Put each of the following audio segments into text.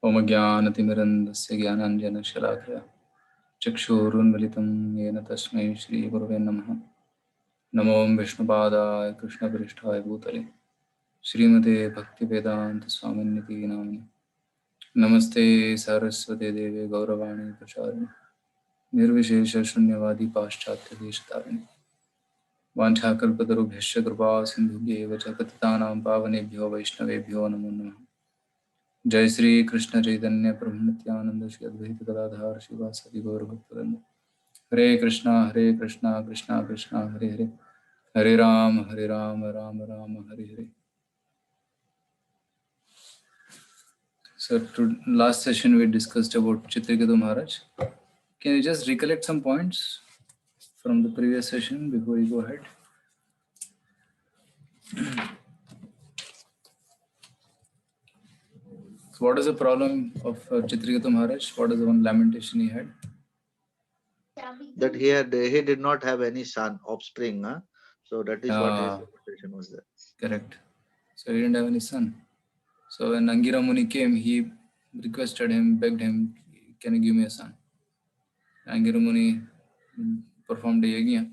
ओम ज्ञानतिमिरन्धस्य ज्ञानाञ्जनशलाकया चक्षुरुन्मिलितं येन तस्मै श्रीगुरवे नमः। नमो विष्णुपादाय कृष्णपृष्ठाय भूतले श्रीमते भक्तिवेदान्तस्वामिन्निति नामिने। नमस्ते सरस्वते देवे गौरवाणी प्रचारिणे निर्विशेषशून्यवादी पाश्चात्यदेशतारिणे। वाञ्छाकल्पतरुभ्यश्च कृपा सिन्धुभ्येव च पतितानां पावनेभ्यो वैष्णवेभ्यो नमो नमः। जय श्री कृष्ण चैतन्य प्रभु नित्यानंद श्री अद्वैत गदाधर शिवासादि गौर भक्तवृंद। हरे कृष्णा कृष्णा कृष्णा हरे हरे, हरे Ram Ram Ram Hare Hare. So to last session we discussed about Chitraketu Maharaj. Can you just recollect some points from the previous session before you go ahead? So what is the problem of Chitraketu Maharaj? What is the one lamentation he had? That he did not have any son, offspring. So that is what his lamentation was there. Correct. So he didn't have any son. So when Angira Muni came, he requested him, begged him, can you give me a son? Angira Muni performed a yajna,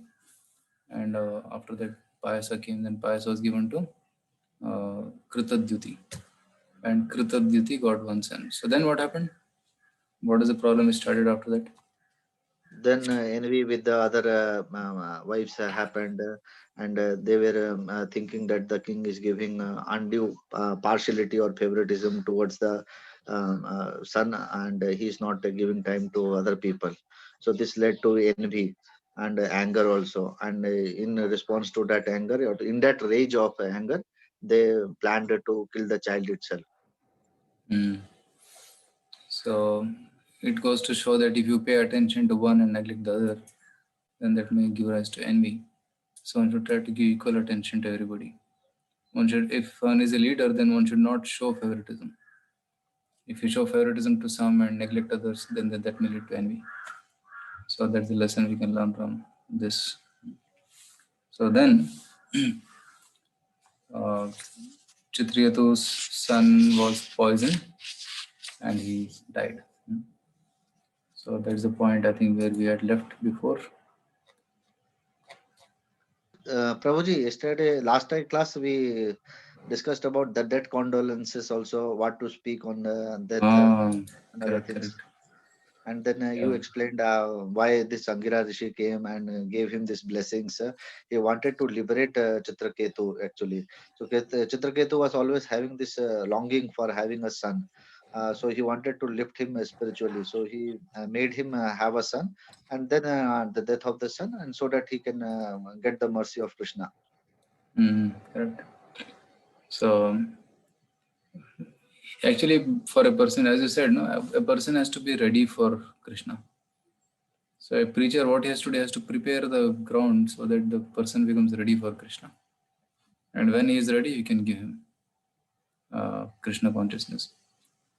and after that Payasa came. Then Payasa was given to Kritadyuti, and Kritadyuti got one son. So then what happened? What is the problem started after that? Then envy with the other wives happened, and they were thinking that the king is giving undue partiality or favoritism towards the son, and he is not giving time to other people. So this led to envy and anger also. And in response to that anger, or in that rage of anger, they planned to kill the child itself. So it goes to show that if you pay attention to one and neglect the other, then that may give rise to envy. So one should try to give equal attention to everybody. One should, if one is a leader, then one should not show favoritism. If you show favoritism to some and neglect others, then that may lead to envy. So that's the lesson we can learn from this. So then, Chitriyatu's son was poisoned and he died. So that's the point I think where we had left before. Prabhuji, yesterday, last night class, we discussed about the death condolences also, what to speak on the death and other Correct. things. And then you Yeah. explained why this Angira Rishi came and gave him these blessings. He wanted to liberate Chitraketu actually. So Chitraketu was always having this longing for having a son. So he wanted to lift him spiritually. So he made him have a son, and then the death of the son, and so that he can get the mercy of Krishna. Correct. So actually, for a person, as you said, no, a person has to be ready for Krishna. So a preacher, what he has to do, has to prepare the ground so that the person becomes ready for Krishna. And when he is ready, you can give him Krishna consciousness.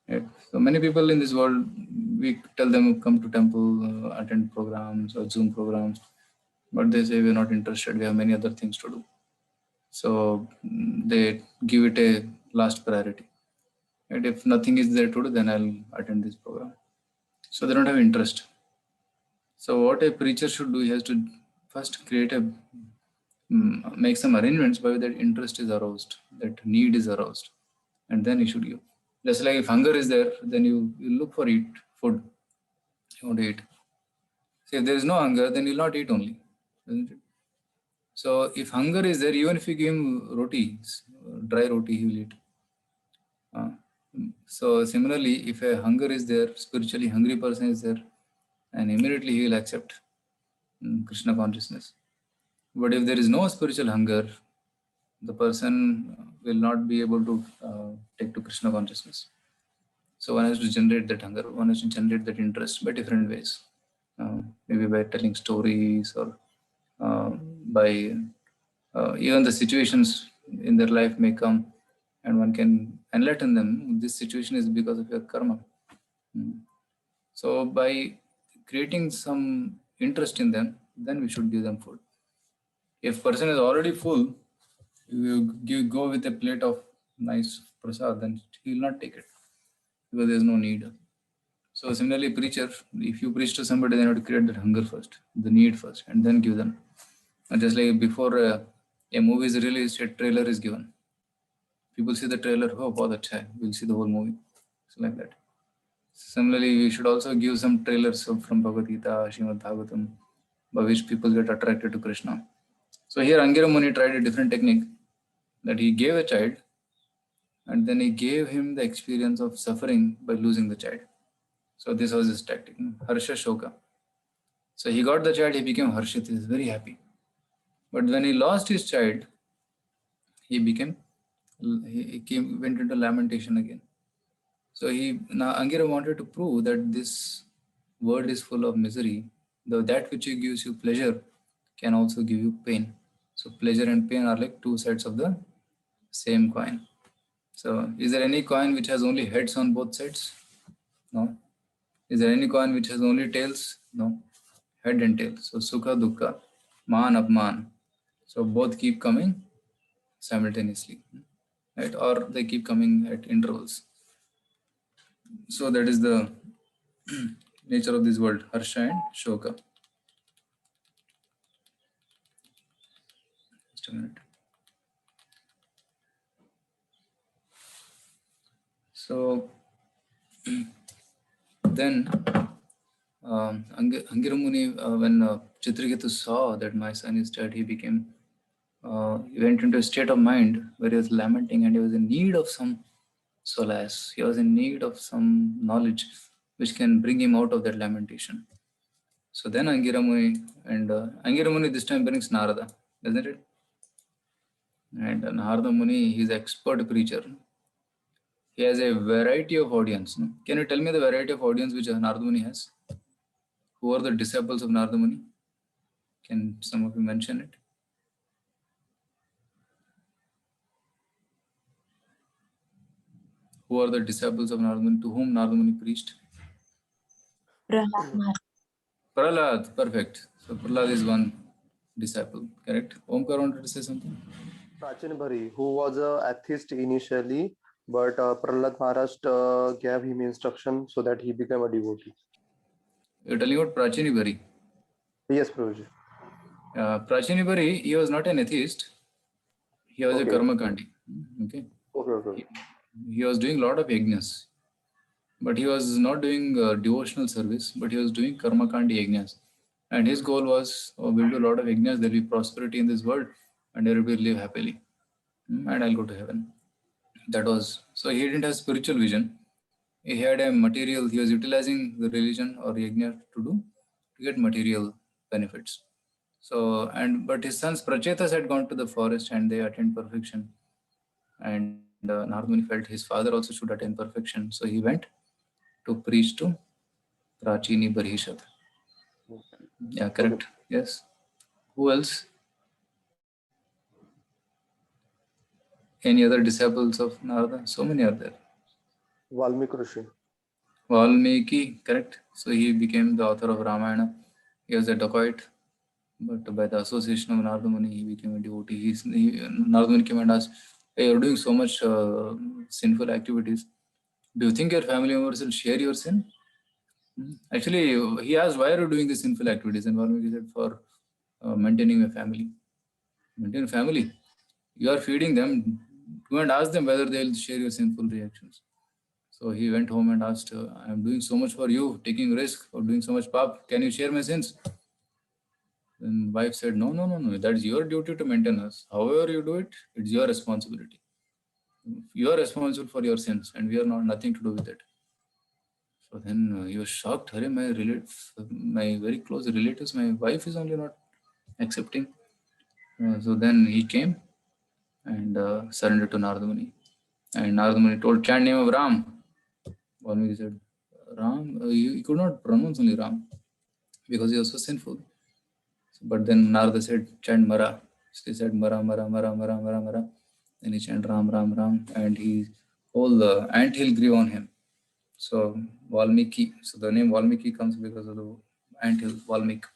Right? So many people in this world, we tell them come to temple, attend programs or Zoom programs, but they say we're not interested. We have many other things to do. So they give it a last priority. And if nothing is there to do, then I'll attend this program. So they don't have interest. So what a preacher should do, he has to first make some arrangements by that interest is aroused, that need is aroused, and then you should give. Just like if hunger is there, then you look for food. You want to eat. See, if there is no hunger, then you'll not eat only, isn't it? So if hunger is there, even if you give him roti, dry roti, he will eat. So similarly, if a hunger is there, spiritually hungry person is there, and immediately he will accept Krishna consciousness. But if there is no spiritual hunger, the person will not be able to take to Krishna consciousness. So one has to generate that hunger, one has to generate that interest by different ways. Maybe by telling stories or by even the situations in their life may come and one can enlighten them. This situation is because of your karma. So by creating some interest in them, then we should give them food. If person is already full, you go with a plate of nice prasad, then he will not take it. because there's no need. So similarly, preacher, if you preach to somebody, then you have to create that hunger first, the need first, and then give them. And just like before a movie is released, a trailer is given. People see the trailer, oh, wow, that's it. We'll see the whole movie. So like that. Similarly, we should also give some trailers from Bhagavad Gita, Srimad Bhagavatam, by which people get attracted to Krishna. So here Angira Muni tried a different technique, that he gave a child and then he gave him the experience of suffering by losing the child. So this was his tactic, Harsha Shoka. So he got the child, he became Harshit, he is very happy. But when he lost his child, he went into lamentation again. So now Angira wanted to prove that this world is full of misery. Though that which gives you pleasure can also give you pain. So pleasure and pain are like two sides of the same coin. So is there any coin which has only heads on both sides? No. Is there any coin which has only tails? No. Head and tail. So sukha, dukkha, man, apman. So both keep coming simultaneously, right? Or they keep coming at intervals. So that is the nature of this world, Harsha and Shoka. Just a minute. So then Angira Muni, when Chitraketu saw that my son is dead, he went into a state of mind where he was lamenting and he was in need of some solace. He was in need of some knowledge which can bring him out of that lamentation. So then Angira Muni this time brings Narada, isn't it? And Narada Muni, he's an expert preacher. He has a variety of audience. No? Can you tell me the variety of audience which Narada Muni has? Who are the disciples of Narada Muni? Can some of you mention it? Who are the disciples of Narada Muni, to whom Narada Muni preached? Prahlad Maharaj. Prahlad, perfect. So Prahlad is one disciple, correct? Omkar wanted to say something? Prachin Bhari, who was an atheist initially, but Prahlad Maharaj gave him instruction so that he became a devotee. You're telling about Prachini Bari. Yes, Prabhuji. Prachini Bari, he was not an atheist. He was a karma kandi. Okay. Okay. He was doing a lot of yajnas. But he was not doing devotional service, but he was doing karma kandi yajnas. And his goal was, we'll do a lot of yajnas, there'll be prosperity in this world, and everybody will live happily. And I'll go to heaven. That was, so he didn't have spiritual vision. He had a material, he was utilizing the religion or yajna to get material benefits. So, but his sons Prachetas had gone to the forest and they attained perfection. And Narada Muni felt his father also should attain perfection. So he went to preach to Prachini Barishad. Yeah, correct. Yes. Who else? Any other disciples of Narada? So many are there. Valmiki Rishi. Valmiki, correct. So he became the author of Ramayana. He was a dacoit, but by the association of Narada Muni, he became a devotee. Narada Muni came and asked, hey, you're doing so much sinful activities. Do you think your family members will share your sin? Actually, he asked, why are you doing these sinful activities? And Valmiki said, for maintaining a family. Maintain a family. You are feeding them. Go and ask them whether they will share your sinful reactions. So he went home and asked, I am doing so much for you, taking risk or doing so much pap. Can you share my sins? Then wife said, no. That's your duty to maintain us. However you do it, it's your responsibility. You are responsible for your sins and we are nothing to do with it. So then he was shocked. My very close relatives, my wife is only not accepting. So then he came and surrendered to Narada Muni. And Narada Muni told, chant name of Ram. Valmiki said, Ram, he could not pronounce only Ram because he was so sinful. But then Narada said, chant Mara. So he said, Mara. Then he chanted Ram, and he whole anthill grew on him. So Valmiki. So the name Valmiki comes because of the anthill Valmiki.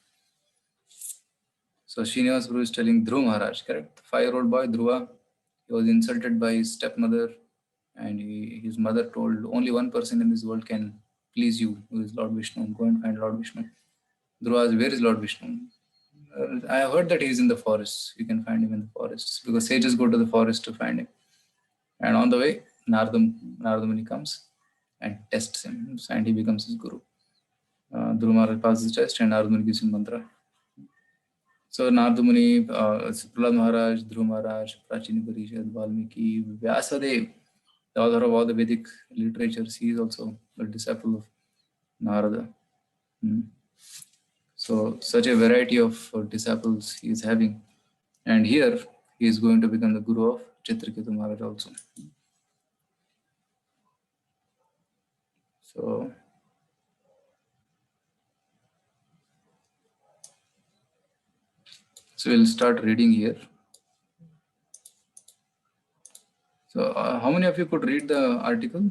So Srinivas Prabhu is telling Dhruva Maharaj, correct? The 5-year-old boy Dhruva, he was insulted by his stepmother and his mother told, only one person in this world can please you, who is Lord Vishnu. Go and find Lord Vishnu. Dhruva asked, where is Lord Vishnu? I have heard that he is in the forests. You can find him in the forests, because sages go to the forest to find him. And on the way, Narada Muni comes and tests him, and he becomes his guru. Dhruva Maharaj passes the test, and Narada Muni gives him mantra. So Narada Muni, Prahlad Maharaj, Dhruva Maharaj, Prachini Parishad, Valmiki, Vyasadeva, the author of all the Vedic literatures, he is also a disciple of Narada. So such a variety of disciples he is having. And here he is going to become the guru of Chitraketu Maharaj also. So we'll start reading here. So how many of you could read the article?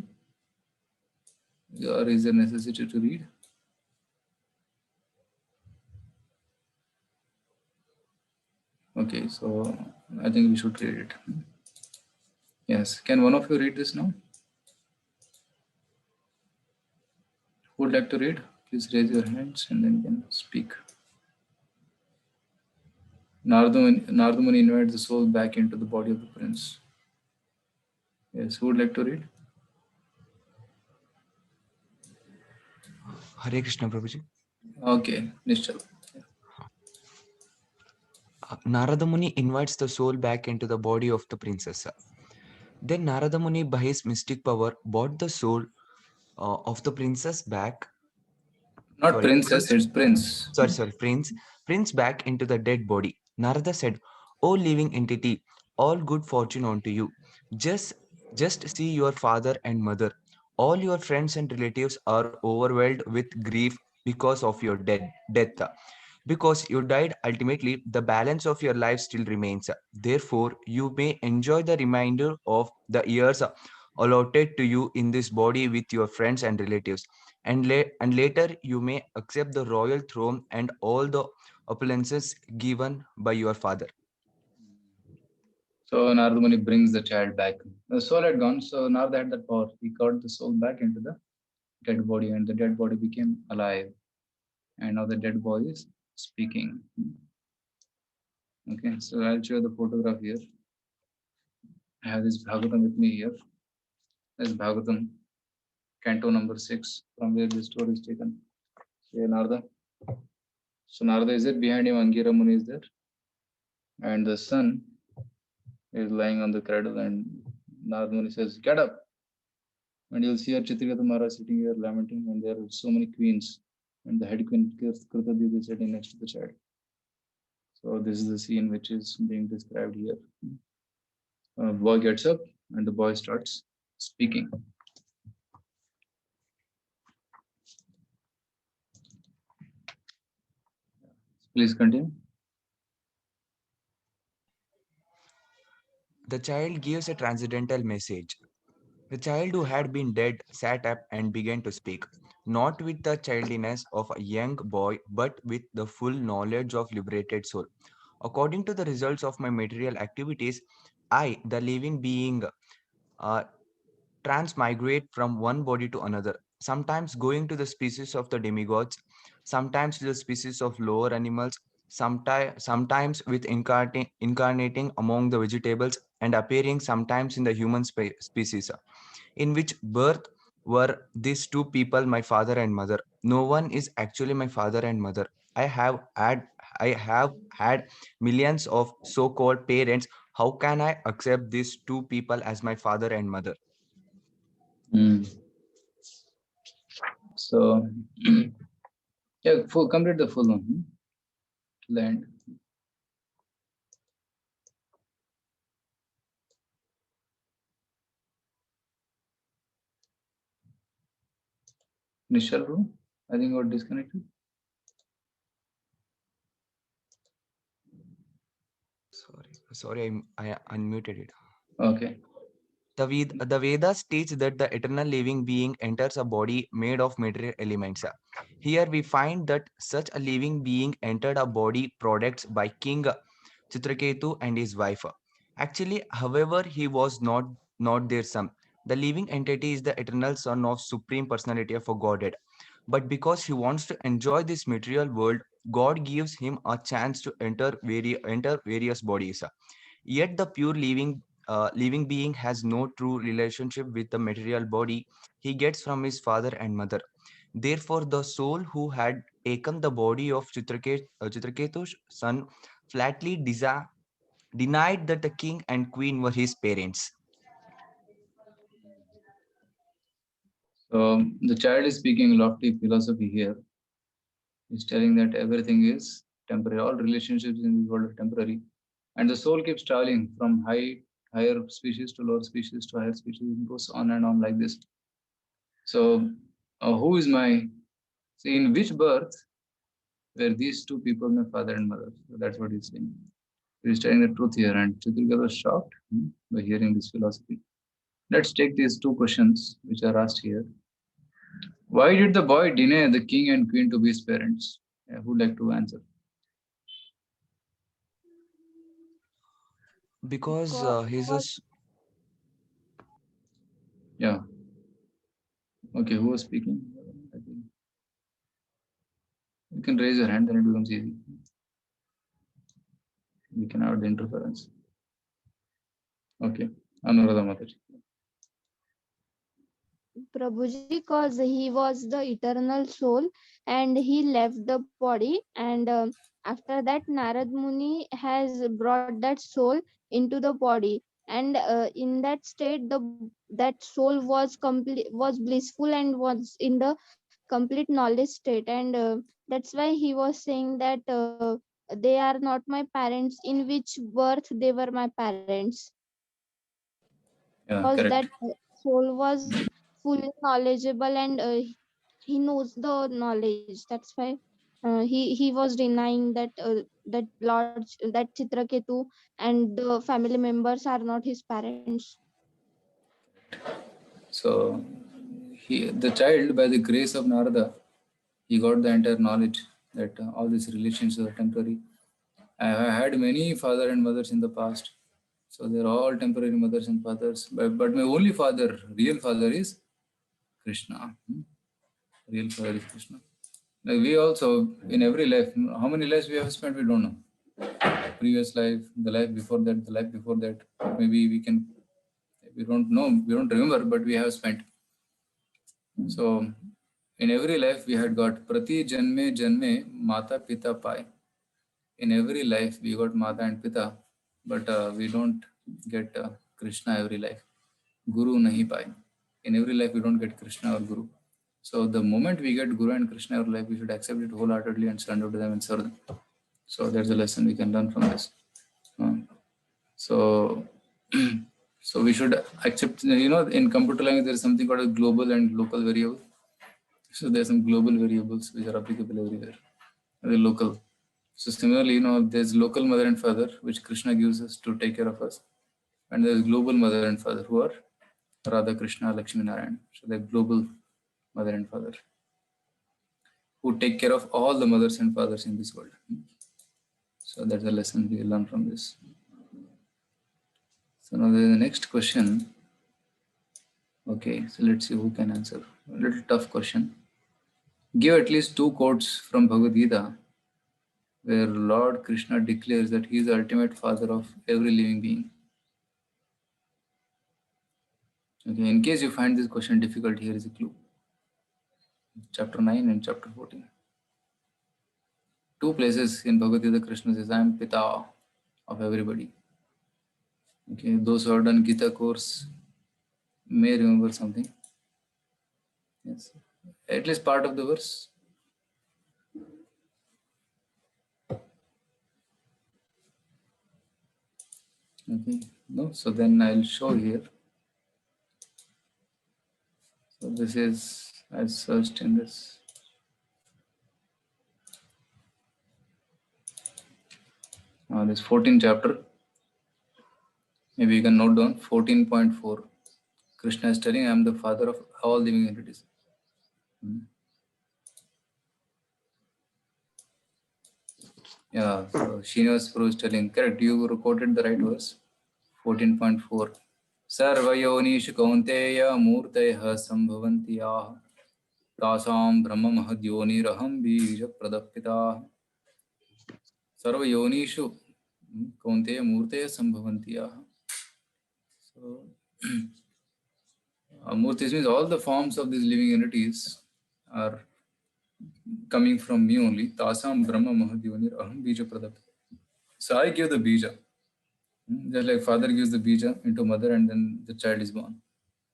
Or is there necessity to read? Okay, so I think we should read it. Yes, can one of you read this now? Who would like to read? Please raise your hands and then you can speak. Narada Muni invites the soul back into the body of the prince. Yes, who would like to read? Hare Krishna Prabhuji. Okay, Nishchal. Narada Muni invites the soul back into the body of the princess. Then Narada Muni, by his mystic power, brought the soul of the princess back. Not princess, it's prince. Prince back into the dead body. Narada said, "O living entity, all good fortune unto you. Just see your father and mother. All your friends and relatives are overwhelmed with grief because of your death. Because you died, ultimately, the balance of your life still remains. Therefore, you may enjoy the remainder of the years allotted to you in this body with your friends and relatives. And later, you may accept the royal throne and all the opulences given by your father." So Narada Muni brings the child back. The soul had gone, so Narada had that power. He got the soul back into the dead body, and the dead body became alive. And now the dead body is speaking. Okay, so I'll show the photograph here. I have this Bhagavatam with me here. This is Bhagavatam, canto number 6, from where this story is taken. So Narada. So Narada is there, behind him Angira Muni is there. And the son is lying on the cradle, and Narada Muni says, "Get up." And you'll see Chitraketu Maharaj sitting here lamenting, and there are so many queens, and the head queen Kritadevi is sitting next to the child. So this is the scene which is being described here. Boy gets up and the boy starts speaking. Please continue. The child gives a transcendental message. The child who had been dead sat up and began to speak, not with the childishness of a young boy, but with the full knowledge of liberated soul. According to the results of my material activities, I, the living being, transmigrate from one body to another, sometimes going to the species of the demigods, sometimes to the species of lower animals, sometimes with incarnating among the vegetables and appearing sometimes in the human species, in which birth were these two people, my father and mother. No one is actually my father and mother. I have had millions of so-called parents. How can I accept these two people as my father and mother? So, yeah, complete the full one. Land. Nishal, bro, I think got disconnected. Sorry, I unmuted it. Okay. The Vedas teach that the eternal living being enters a body made of material elements. Here we find that such a living being entered a body produced by King Chitraketu and his wife. Actually, however, he was not their son, The living entity is the eternal son of Supreme Personality of a Godhead. But because he wants to enjoy this material world, God gives him a chance to enter various bodies. Yet the pure living being has no true relationship with the material body he gets from his father and mother. Therefore, the soul who had taken the body of Chitraketu's son flatly denied that the king and queen were his parents. So the child is speaking lofty philosophy here. He's telling that everything is temporary. All relationships in this world are temporary. And the soul keeps traveling from higher species to lower species to higher species. It goes on and on like this. So who is my, see, in which birth were these two people, my father and mother? So that's what he's saying. He's telling the truth here, and Chitrika was shocked by hearing this philosophy. Let's take these two questions which are asked here. Why did the boy deny the king and queen to be his parents? Who would like to answer? Because he's a Because Yeah. Okay, who was speaking? I think you can raise your hand, then it becomes easy. We can have the interference. Okay. Anuradha Mataji. Prabhuji, cause he was the eternal soul and he left the body, and after that Narad Muni has brought that soul into the body, and in that state that soul was complete, was blissful and was in the complete knowledge state, and that's why he was saying that they are not my parents, in which birth they were my parents, Yeah, because that correct. soul was fully knowledgeable, and he knows the knowledge. That's why he was denying that that lord, that Chitraketu and the family members are not his parents. So the child, by the grace of Narada, he got the entire knowledge that all these relationships are temporary. I have had many father and mothers in the past. So they're all temporary mothers and fathers. But my only father, real father, is Krishna. Real father is Krishna. Like we also, in every life, how many lives we have spent, we don't know. Previous life, the life before that, the life before that. Maybe we don't know, we don't remember, but we have spent. So in every life, we had got Prati Janme Janme Mata Pita Pai. In every life, we got Mata and Pita, but we don't get Krishna every life. Guru Nahi Pai. In every life, we don't get Krishna or Guru. So the moment we get Guru and Krishna in our life, we should accept it wholeheartedly and surrender to them and serve them. So there's a lesson we can learn from this. So, so we should accept. In computer language, there is something called a global and local variable. So there's some global variables which are applicable everywhere. The local. So similarly, there's local mother and father which Krishna gives us to take care of us, and there's global mother and father who are Radha, Krishna, Lakshmi, Narayan. So they're global mother and father who take care of all the mothers and fathers in this world. So that's a lesson we learn from this. So now the next question. Okay, so let's see who can answer. A little tough question. Give at least two quotes from Bhagavad Gita where Lord Krishna declares that he is the ultimate father of every living being. Okay, in case you find this question difficult, here is a clue. Chapter 9 and chapter 14. Two places in Bhagavad Gita, Krishna says, I am Pita of everybody. Okay, those who have done Gita course may remember something. Yes, at least part of the verse. Okay, no, so then I'll show here. So this is, I searched in this. This 14th chapter. Maybe you can note down 14.4. Krishna is telling, I am the father of all living entities. Yeah, so Srinivas Prabhu is telling, correct, you quoted the right verse, 14.4. सर्वयोनिषु कौन्तेय मूर्तयः सम्भवन्ति याः तासां ब्रह्ममहद्योनिरहं बीजप्रदः सर्वयोनिषु कौन्तेय मूर्तयः सम्भवन्ति याः. So Murtis means all the forms of these living entities are coming from me only. Tasam Brahma Mahadhyonir Aham Bija Pradap. So I give the Bija. Just like father gives the Bija into mother and then the child is born.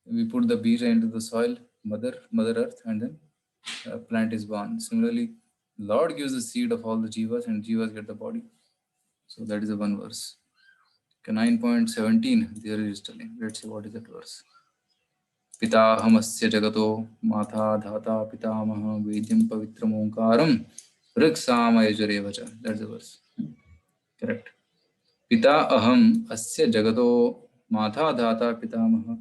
We put the Bija into the soil, mother earth, and then a plant is born. Similarly, Lord gives the seed of all the Jivas and Jivas get the body. So that is the one verse. Okay, 9.17 there is telling. Let's see what is that verse. पिताहमस्य जगतो माता धाता पितामह वेद्यं पवित्रम ओंकारम ऋक्सामयजुरेव च. That's the verse. Correct. पिता अहम अस्य जगतो माता धाता पितामह.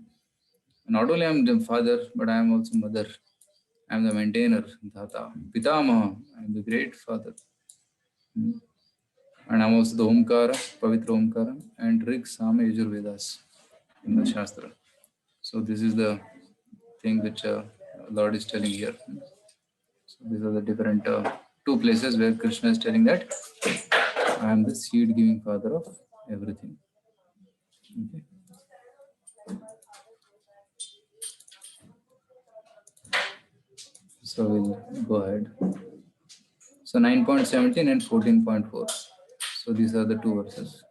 Not only I am the father, but I am also mother. I am the maintainer, dhata. Pitamaha, I am the great father. And I am also the Omkara, Pavitra Omkara, and Rig, Sama, Yajur Vedas in the Shastra. So this is the thing which Lord is telling here. So these are the different two places where Krishna is telling that I am the seed-giving father of everything. Okay. So we'll go ahead. So 9.17 and 14.4. So these are the two verses.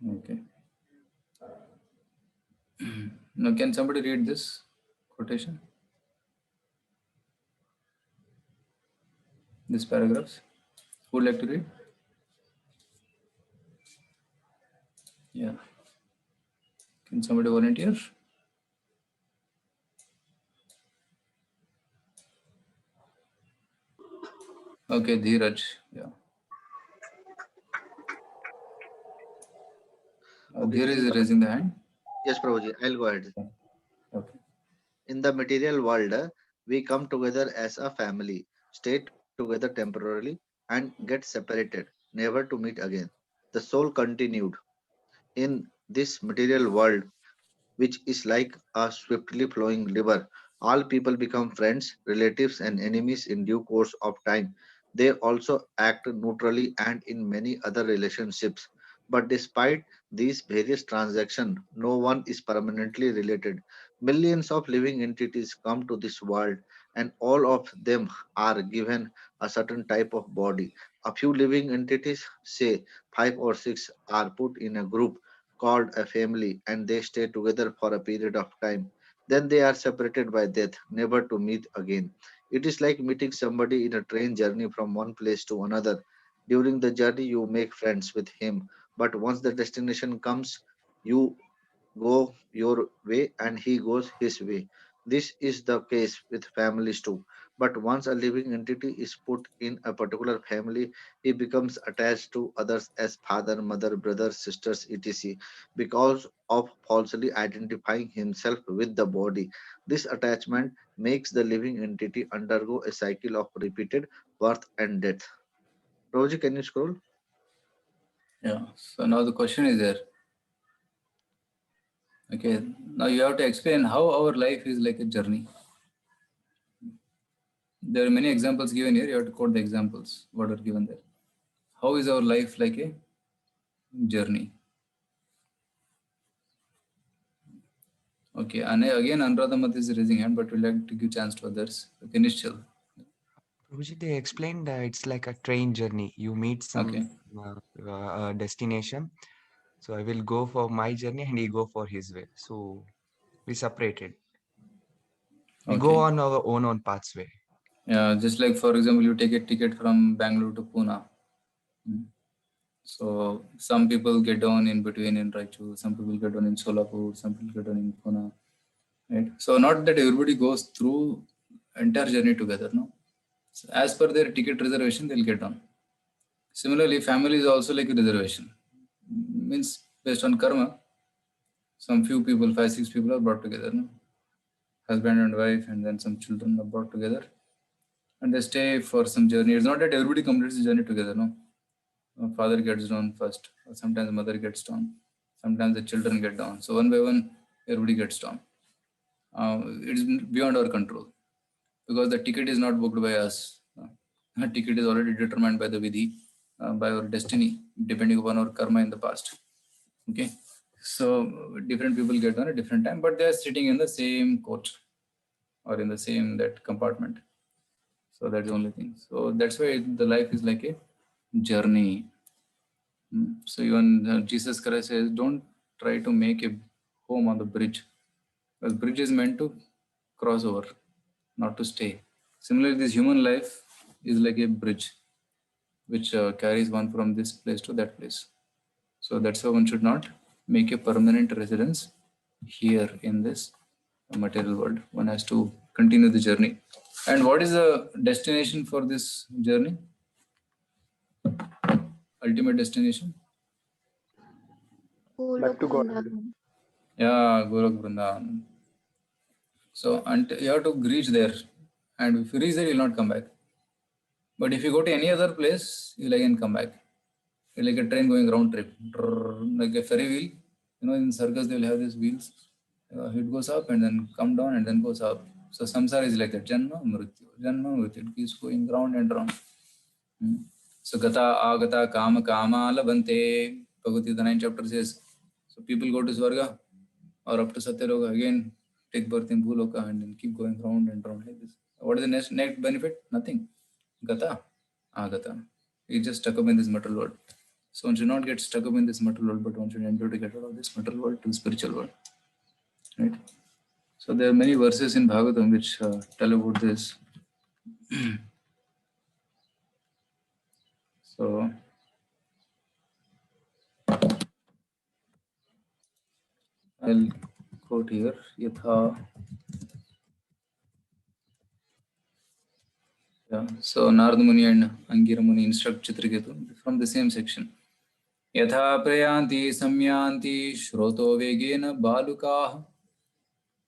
Okay. Now, can somebody read this quotation? This paragraphs? Who would like to read? Yeah. Can somebody volunteer? Okay, Dheeraj. Yeah. Okay, Dheeraj is raising the hand. Yes, Prabhuji, I'll go ahead. Okay. In the material world, we come together as a family, stay together temporarily, and get separated, never to meet again. The soul continued. In this material world, which is like a swiftly flowing river, all people become friends, relatives, and enemies in due course of time. They also act neutrally and in many other relationships. But despite these various transactions, no one is permanently related. Millions of living entities come to this world, and all of them are given a certain type of body. A few living entities, say 5 or 6, are put in a group called a family, and they stay together for a period of time. Then they are separated by death, never to meet again. It is like meeting somebody in a train journey from one place to another. During the journey, you make friends with him, but once the destination comes, you go your way and he goes his way. This is the case with families too. But once a living entity is put in a particular family, he becomes attached to others as father, mother, brothers, sisters, etc. because of falsely identifying himself with the body. This attachment makes the living entity undergo a cycle of repeated birth and death. Roji, can you scroll? Yeah. So now the question is there. Okay. Now you have to explain how our life is like a journey. There are many examples given here. You have to quote the examples what are given there. How is our life like a journey? Okay. And again, Anuradha is raising hand, but we'd like to give chance to others. Okay, Nishchal. Prabhuji, they explained that it's like a train journey. You meet some Okay. destination. So I will go for my journey and he go for his way. So we separated. We go Okay. on our own pathway. Yeah, just like for example, you take a ticket from Bangalore to Pune. So some people get down in between in Raichur, some people get down in Solapur, some people get down in Pune. Right? So not that everybody goes through entire journey together, no. So as per their ticket reservation, they'll get on. Similarly, family is also like a reservation. Means based on karma, some few people, 5, 6 people are brought together, no? Husband and wife, and then some children are brought together, and they stay for some journey. It's not that everybody completes the journey together, no. Father gets down first, or sometimes mother gets down, sometimes the children get down. So one by one, everybody gets down. It's beyond our control because the ticket is not booked by us. The ticket is already determined by the vidhi, by our destiny, depending upon our karma in the past. Okay, so different people get on at different time, but they are sitting in the same coach or in the same that compartment. So that's the only thing. So that's why the life is like a journey. So even Jesus Christ says, don't try to make a home on the bridge. Because bridge is meant to cross over, not to stay. Similarly, this human life is like a bridge which carries one from this place to that place. So that's why one should not make a permanent residence here in this material world. One has to continue the journey. And what is the destination for this journey? Ultimate destination? Back to Golok God. Vrindavan. Yeah, Golok Vrindavan. So until you have to reach there, and if you reach there, you'll not come back. But if you go to any other place, you'll again come back. It's like a train going round trip, like a ferry wheel. You know, in circus they will have these wheels. It goes up and then come down and then goes up. So samsara is like that. Janma mrityu. It keeps going round and round. So gata agata kama kama labante. Bhagavad Gita 9th chapter says. So people go to Swarga or up to Satyaloka again, take birth in Bhuloka and then keep going round and round like this. What is the next benefit? Nothing. Gata agata. He's just stuck up in this material world. So one should not get stuck up in this material world, but one should endeavor to get out of this material world to the spiritual world. Right? So there are many verses in Bhagavatam which tell about this. So I'll quote here. Yatha. Yeah. So Narada Muni and Angira Muni instruct Chitraketu from the same section. यथा प्रयान्ति संयान्ति श्रोतो वेगेन बालुकाः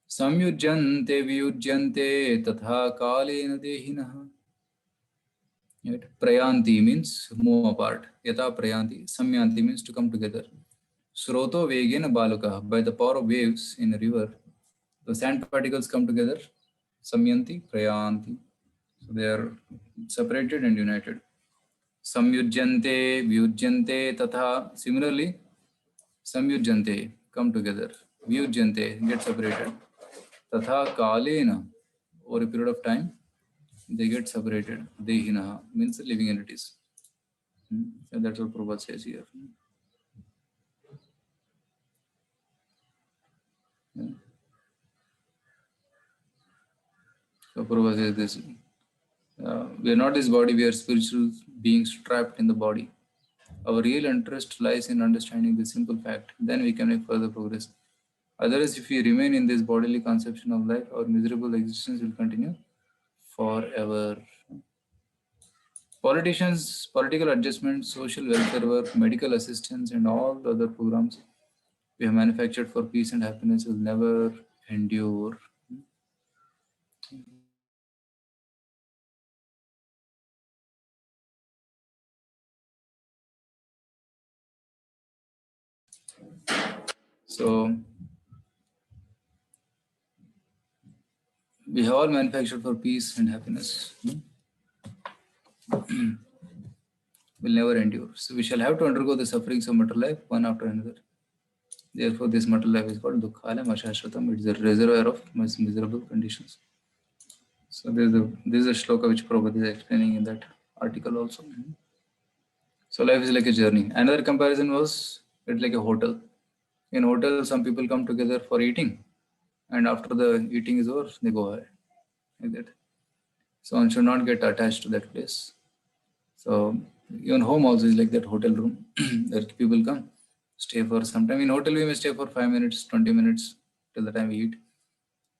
संयुज्यन्ते वियुज्यन्ते तथा कालेन देहिनः. Right? Prayanti means move apart. Yatha prayanti. Samyanti means to come together. Shroto vegena baluka. By the power of waves in a river, the sand particles come together. Samyanti, prayanti. So they are separated and united. Samyujyante, vyujyante, tatha. Similarly, samyujyante, come together. Vyujyante, get separated. Tatha kalena, over a period of time, they get separated. Dehina means living entities. So that's what Prabhupada says here. Yeah. So Prabhupada says this. We are not this body, we are spiritual beings trapped in the body. Our real interest lies in understanding the simple fact. Then we can make further progress. Otherwise, if we remain in this bodily conception of life, our miserable existence will continue forever. Politicians, political adjustments, social welfare work, medical assistance, and all the other programs we have manufactured for peace and happiness will never endure. So we have all manufactured for peace and happiness. Will never endure. So we shall have to undergo the sufferings of material life one after another. Therefore, this material life is called Dukkhalayam Ashashvatam. It is a reservoir of miserable conditions. So this is a shloka which Prabhupada is explaining in that article also. So life is like a journey. Another comparison was it's like a hotel. In hotel, some people come together for eating, and after the eating is over, they go away. Like that. So one should not get attached to that place. So even home also is like that hotel room. There people come, stay for some time. In hotel we may stay for 5 minutes, 20 minutes till the time we eat.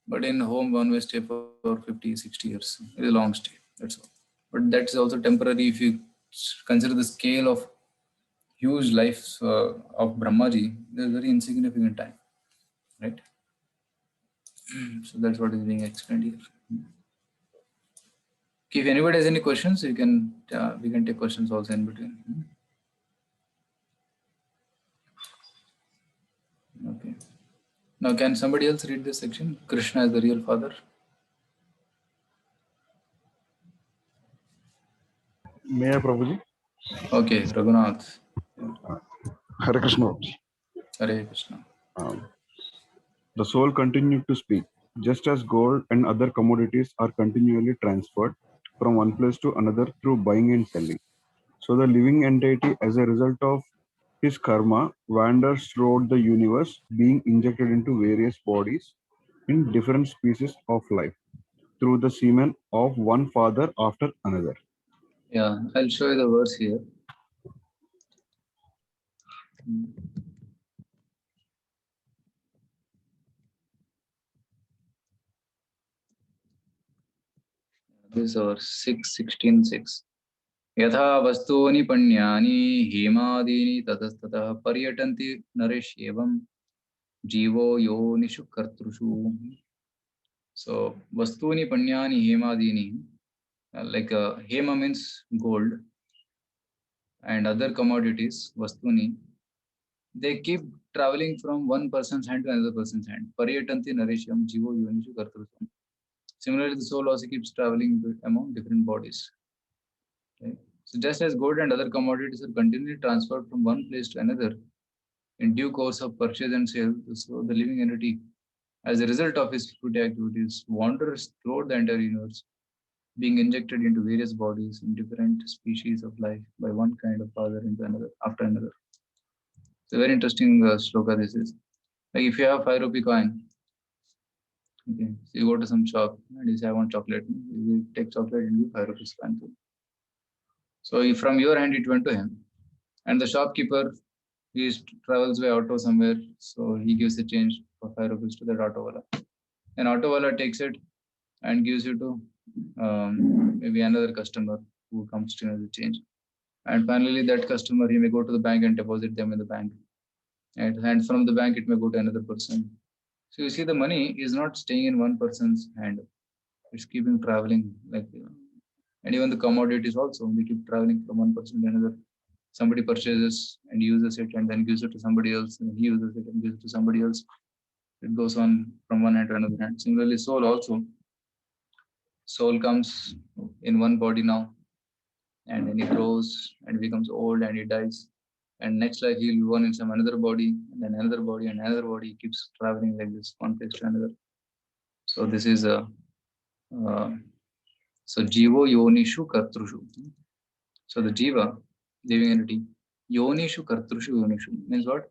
But in home one may stay for 50, 60 years. It's a long stay. That's all. But that's also temporary if you consider the scale of huge life of Brahmaji. There's very insignificant time, right? So that's what is being explained here. If anybody has any questions, you can we can take questions also in between. Now, can somebody else read this section? Krishna is the real father. May I, Prabhuji? Okay, Raghunath. Hare Krishna. Prabhuji. Hare Krishna. The soul continued to speak. Just as gold and other commodities are continually transferred from one place to another through buying and selling, so the living entity, as a result of his karma, wanders throughout the universe, being injected into various bodies in different species of life through the semen of one father after another. Yeah, I'll show you the verse here. This is our 6:16:6. यथा वस्तूनि पण्यानि हेमादीनि ततस्ततः पर्यटन्ति नरेष्येवं जीवो योनिषु कर्तृषु. So vastuni panyani hemadini, like hema means gold and other commodities, vastuni, they keep traveling from one person's hand to another person's hand. Paryatanti narishyam jivo yonishu kartrusam. Similarly, the soul also keeps traveling among different bodies. Okay? So just as gold and other commodities are continually transferred from one place to another in due course of purchase and sale, so the living entity, as a result of his fruity activities, wanders throughout the entire universe, being injected into various bodies in different species of life by one kind of father into another after another. It's a very interesting shloka this is. Like if you have 5 rupee coin, okay, so you go to some shop and you say, I want chocolate. You take chocolate and give 5 rupees coin. So if from your hand it went to him, and the shopkeeper, he travels by auto somewhere, so he gives a change for 5 rupees to that auto wala. And auto wala takes it and gives it to maybe another customer who comes to the change. And finally, that customer, he may go to the bank and deposit them in the bank. And from the bank, it may go to another person. So you see, the money is not staying in one person's hand. It's keeping traveling. And even the commodities also, they keep traveling from one person to another. Somebody purchases and uses it and then gives it to somebody else. And he uses it and gives it to somebody else. It goes on from one hand to another hand. Similarly, soul also. Soul comes in one body now, and then he grows and becomes old and he dies. And next life he will be born in some another body, and then another body and another body. He keeps traveling like this, one place to another. So this is a so jivo yonishu kartrushu. So the jiva, living entity, yonishu kartrushu yonishu means what?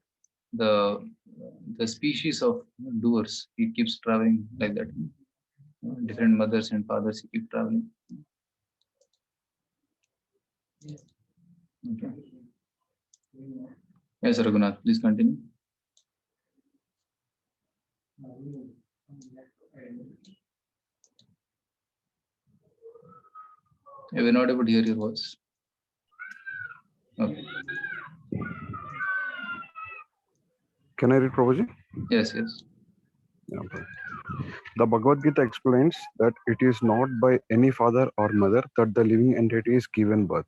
The species of doers. He keeps traveling like that. Different mothers and fathers, he keep traveling. Okay. Yes, Raghunath, please continue. We're not able to hear your voice. Okay. Can I read, Prabhuji? Yes, yes. Yeah, okay. The Bhagavad Gita explains that it is not by any father or mother that the living entity is given birth.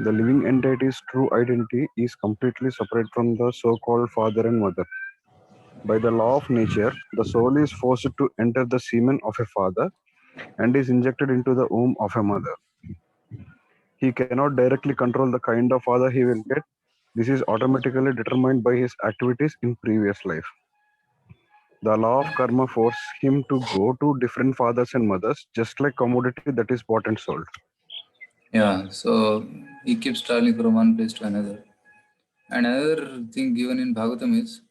The living entity's true identity is completely separate from the so-called father and mother. By the law of nature, the soul is forced to enter the semen of a father and is injected into the womb of a mother. He cannot directly control the kind of father he will get. This is automatically determined by his activities in previous life. The law of karma forces him to go to different fathers and mothers, just like commodity that is bought and sold. Yeah, so he keeps traveling from one place to another. And another thing given in Bhagavatam is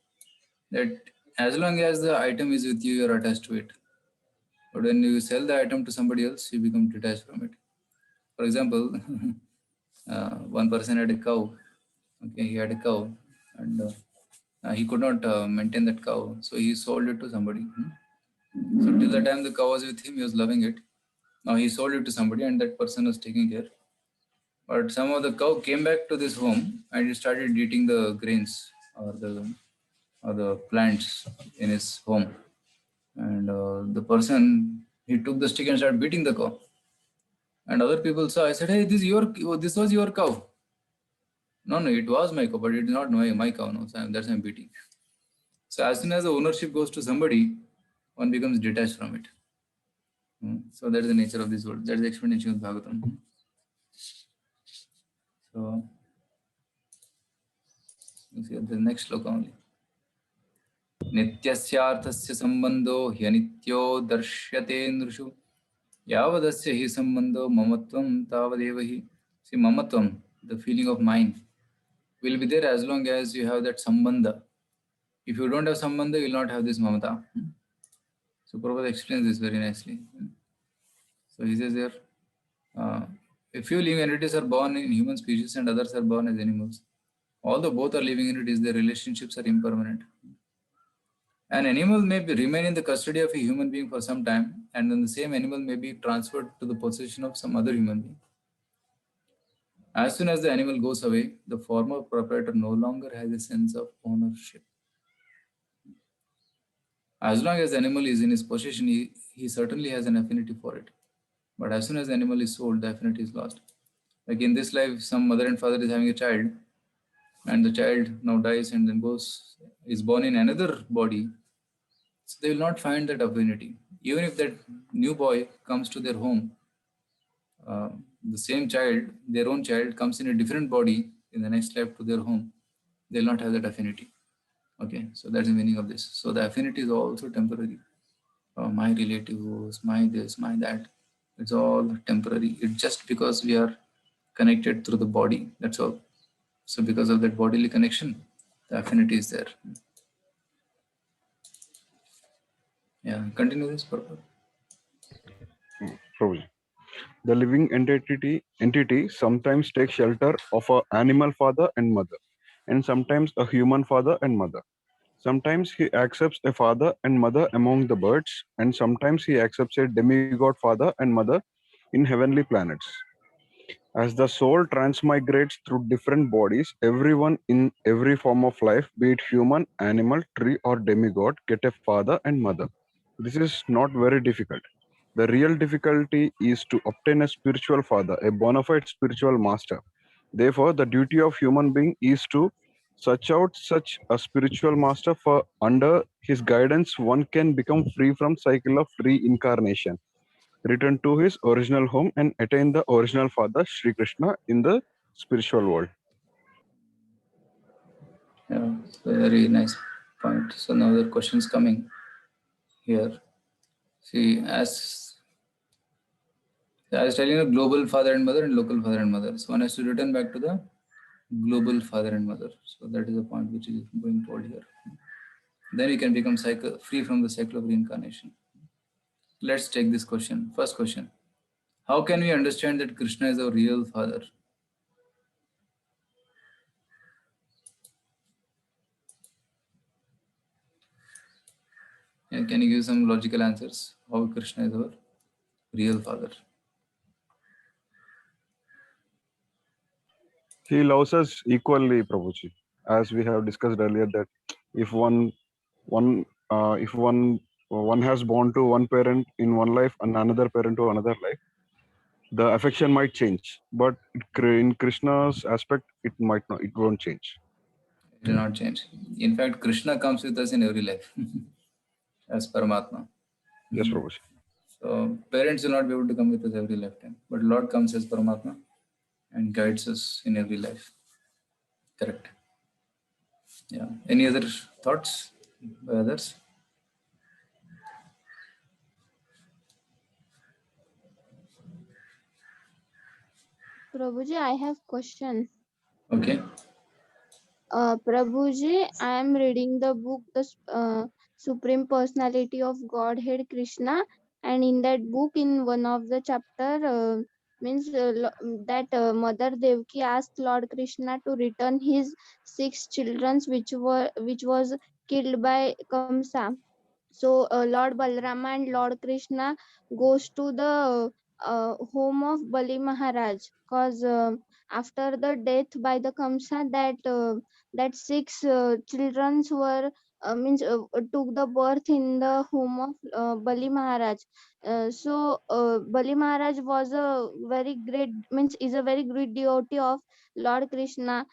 that as long as the item is with you, you're attached to it. But when you sell the item to somebody else, you become detached from it. For example, one person had a cow. Okay, he had a cow, and he could not maintain that cow, so he sold it to somebody. So till the time the cow was with him, he was loving it. Now he sold it to somebody, and that person was taking care. But somehow the cow came back to this home and it started eating the grains or the plants in his home. And the person, he took the stick and started beating the cow. And other people saw. I said, "Hey, this was your cow." No, it was my cow, but it is not my cow. No, so that's why I'm beating. So as soon as the ownership goes to somebody, one becomes detached from it. So that is the nature of this world. That is the explanation of Bhagavatam. So you see the next sloka only. नित्यस्यार्थस्य सम्बन्धो ह्यनित्यो दर्श्यते नृषु यावदस्य हि सम्बन्धो ममत्वं तावदेव हि. See, mamatvam, the feeling of mine, will be there as long as you have that sambandha. If you don't have sambandha, you will not have this mamata. So Prabhupada explains this very nicely. So he says here, a few living entities are born in human species and others are born as animals. Although both are living entities, their relationships are impermanent. An animal may remain in the custody of a human being for some time, and then the same animal may be transferred to the possession of some other human being. As soon as the animal goes away, the former proprietor no longer has a sense of ownership. As long as the animal is in his possession, he certainly has an affinity for it. But as soon as the animal is sold, the affinity is lost. Like in this life, some mother and father is having a child, and the child now dies and then is born in another body. So they will not find that affinity. Even if that new boy comes to their home, the same child, their own child, comes in a different body in the next life to their home, they will not have that affinity. Okay, so that's the meaning of this. So the affinity is also temporary. My relatives, my this, my that, it's all temporary. It's just because we are connected through the body, that's all. So because of that bodily connection, the affinity is there. Yeah, continue this purpose. Prabhuji. The living entity sometimes takes shelter of an animal father and mother, and sometimes a human father and mother. Sometimes he accepts a father and mother among the birds, and sometimes he accepts a demigod father and mother in heavenly planets. As the soul transmigrates through different bodies, everyone in every form of life, be it human, animal, tree, or demigod, get a father and mother. This is not very difficult. The real difficulty is to obtain a spiritual father, a bona fide spiritual master. Therefore, the duty of human being is to search out such a spiritual master, for under his guidance one can become free from cycle of reincarnation, return to his original home, and attain the original father Sri Krishna in the spiritual world. Yeah, so very nice point. So now the questions coming here. See, as I was telling you, global father and mother and local father and mother. So one has to return back to the global father and mother. So that is the point which is being told here. Then you can become free from the cycle of reincarnation. Let's take this question. First question. How can we understand that Krishna is our real father? And can you give some logical answers? How Krishna is our real father? He loves us equally, Prabhuji, as we have discussed earlier. That if one has born to one parent in one life and another parent to another life, the affection might change, but in Krishna's aspect, it might not. It won't change. It will not change. In fact, Krishna comes with us in every life as Paramatma. Yes, Prabhuji. So parents will not be able to come with us every lifetime, but Lord comes as Paramatma and guides us in every life. Correct. Yeah. Any other thoughts by others? Prabhuji, I have question. Okay. Prabhuji, I am reading the book, Supreme Personality of Godhead Krishna, and in that book, in one of the chapter, that Mother Devaki asked Lord Krishna to return his 6 children, which was killed by Kamsa. So Lord Balrama and Lord Krishna goes to the home of Bali Maharaj, cause after the death by the Kamsa, that 6 children were took the birth in the home of Bali Maharaj. Bali Maharaj was a very great, is a very great devotee of Lord Krishna.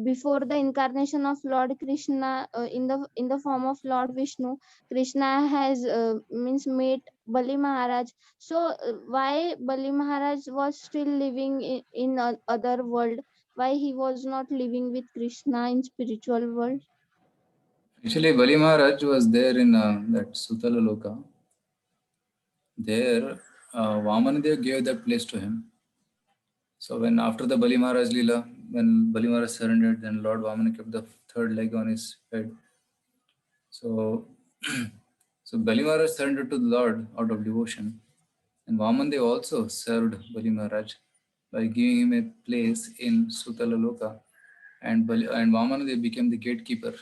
before the incarnation of Lord Krishna, in the form of Lord Vishnu, Krishna has means made Bali Maharaj. So why Bali Maharaj was still living in other world? Why he was not living with Krishna in spiritual world? Actually, Bali Maharaj was there in that Sutala Loka. There, Vamanadev gave that place to him. So when after the Bali Maharaj Leela, when Bali Maharaj surrendered, then Lord Vamana kept the third leg on his head. So, so Bali Maharaj surrendered to the Lord out of devotion. And Vamandev also served Bali Maharaj by giving him a place in Sutala Loka. And Vamanadev became the gatekeeper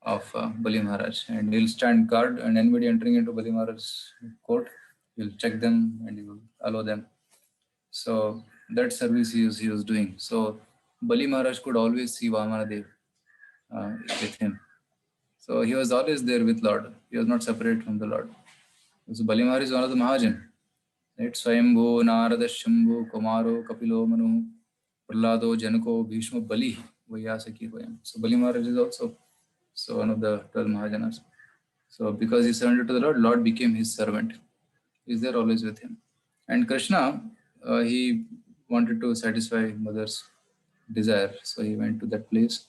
of Bali Maharaj. And he'll stand guard, and anybody entering into Bali Maharaj's court, he'll check them and he will allow them. So that service he was doing. So Bali Maharaj could always see Vamanadev with him. So he was always there with Lord. He was not separate from the Lord. So Bali Maharaj is one of the Mahajan. Right? Swayambhu, Narada, Shambhu, Kumaro, Kapilo, Manu, Prahlado, Janako, Bhishma, Bali, Vyasaki, Vayam. So Bali Maharaj is also one of the 12 Mahajanas. So because he surrendered to the Lord, Lord became his servant. He is there always with him. And Krishna, he wanted to satisfy mother's desire. So he went to that place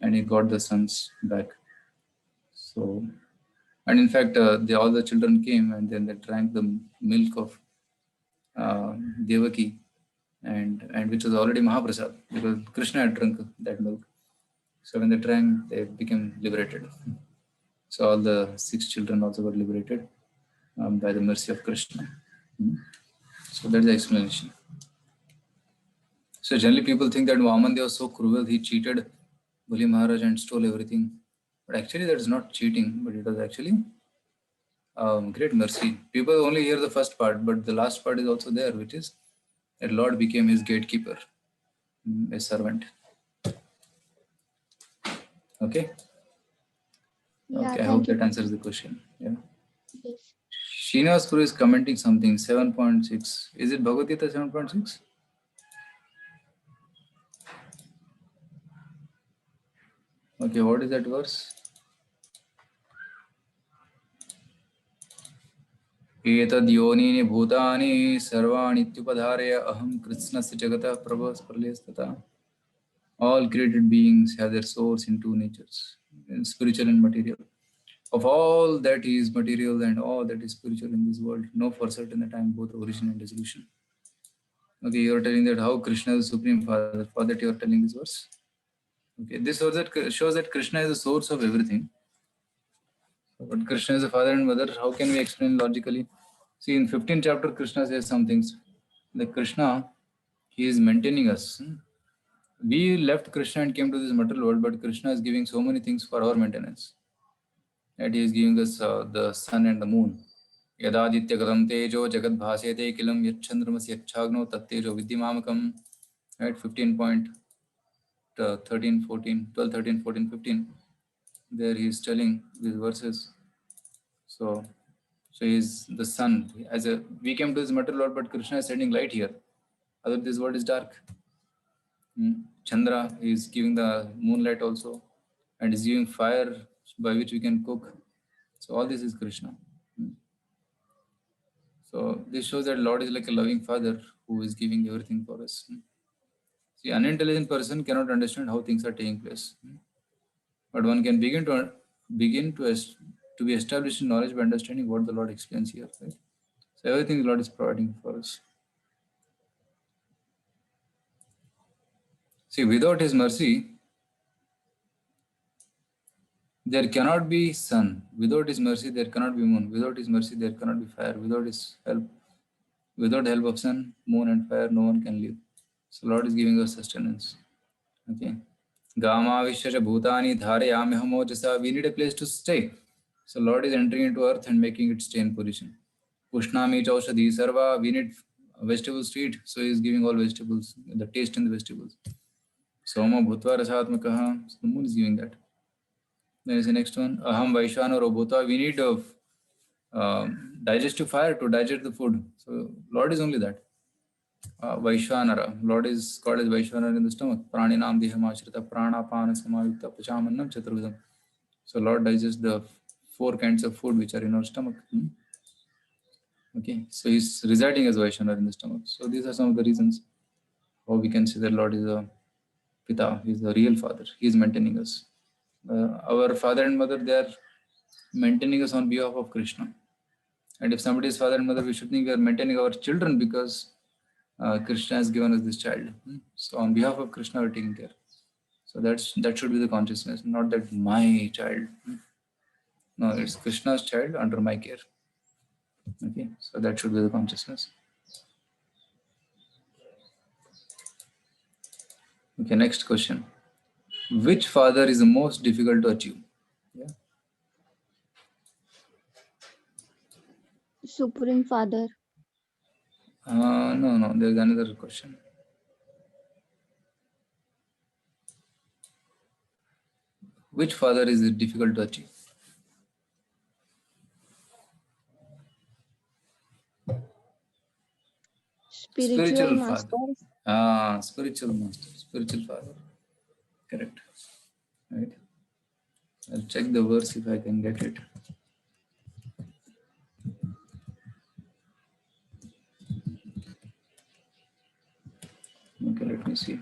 and he got the sons back. So, and in fact, all the children came and then they drank the milk of Devaki, and which was already Mahaprasad because Krishna had drunk that milk. So when they drank, they became liberated. So all the 6 children also got liberated by the mercy of Krishna. So that's the explanation. So generally people think that Vamandev was so cruel, he cheated Bali Maharaj and stole everything. But actually that is not cheating, but it was actually great mercy. People only hear the first part, but the last part is also there, which is that Lord became his gatekeeper, a servant. Okay? Yeah, Okay, I hope thank you. that answers the question. Yeah. Yes. Srinivas Puri is commenting something, 7.6. Is it Bhagavad Gita 7.6? Okay, what is that verse? एतद् योनीनि भूतानि सर्वाणि इत्युपधारय अहं कृत्स्नस्य जगतः प्रभवः प्रलयस्तथा. All created beings have their source in two natures, spiritual and material. Of all that is material and all that is spiritual in this world, know for certain that I am both origin and dissolution. Okay, you are telling that how Krishna is the Supreme Father. For that you are telling this verse. Okay, this verse shows that Krishna is the source of everything. But Krishna is the father and mother. How can we explain logically? See, in 15th chapter, Krishna says some things. The Krishna, he is maintaining us. We left Krishna and came to this material world, but Krishna is giving so many things for our maintenance. That he is giving us the sun and the moon. Yadaditya gadam tejo jagad bhasete kilam yachandramas yachagno tattejo vidhimamakam. Right, 15.13, 14, 12, 13, 14, 15. There he is telling these verses. So he is the sun. We came to this material world, but Krishna is sending light here. Other this world is dark. Chandra is giving the moonlight also, and is giving fire by which we can cook. So all this is Krishna. So this shows that Lord is like a loving father who is giving everything for us. See, unintelligent person cannot understand how things are taking place, but one can begin to be established in knowledge by understanding what the Lord explains here. Right? So everything the Lord is providing for us. See, without His mercy, there cannot be sun. Without His mercy, there cannot be moon. Without His mercy, there cannot be fire. Without His help, without help of sun, moon, and fire, no one can live. So Lord is giving us sustenance. Okay. Gama Vishya Bhutani Dharayami Hamojasa. We need a place to stay. So Lord is entering into earth and making it stay in position. Pushnami Chaushadhi Sarva. We need vegetables to eat. So He is giving all vegetables, the taste in the vegetables. Soma Bhutva Rasatmakaha. So the moon is giving that. Then is the next one. Aham Vaishvana Robhuta. We need digestive fire to digest the food. So Lord is only that. Vaishwanara. Lord is called as Vaishwanara in the stomach. Praninam Dehamashrita Pranapana Samayukta Pachamannam Chaturvidam. So Lord digests the 4 kinds of food which are in our stomach. Okay, so he's residing as Vaishwanara in the stomach. So these are some of the reasons how we can say that Lord is a Pita, he is the real father. He is maintaining us. Our father and mother, they are maintaining us on behalf of Krishna. And if somebody is father and mother, we should think we are maintaining our children because Krishna has given us this child. So on behalf of Krishna, we are taking care. So that should be the consciousness, not that my child. No, it's Krishna's child under my care. Okay, so that should be the consciousness. Okay, next question. Which father is the most difficult to achieve? Yeah. Supreme Father. No, there's another question. Which father is it difficult to achieve? Spiritual father. master. Spiritual master, spiritual father. Correct. Right. I'll check the verse if I can get it. Okay, let me see.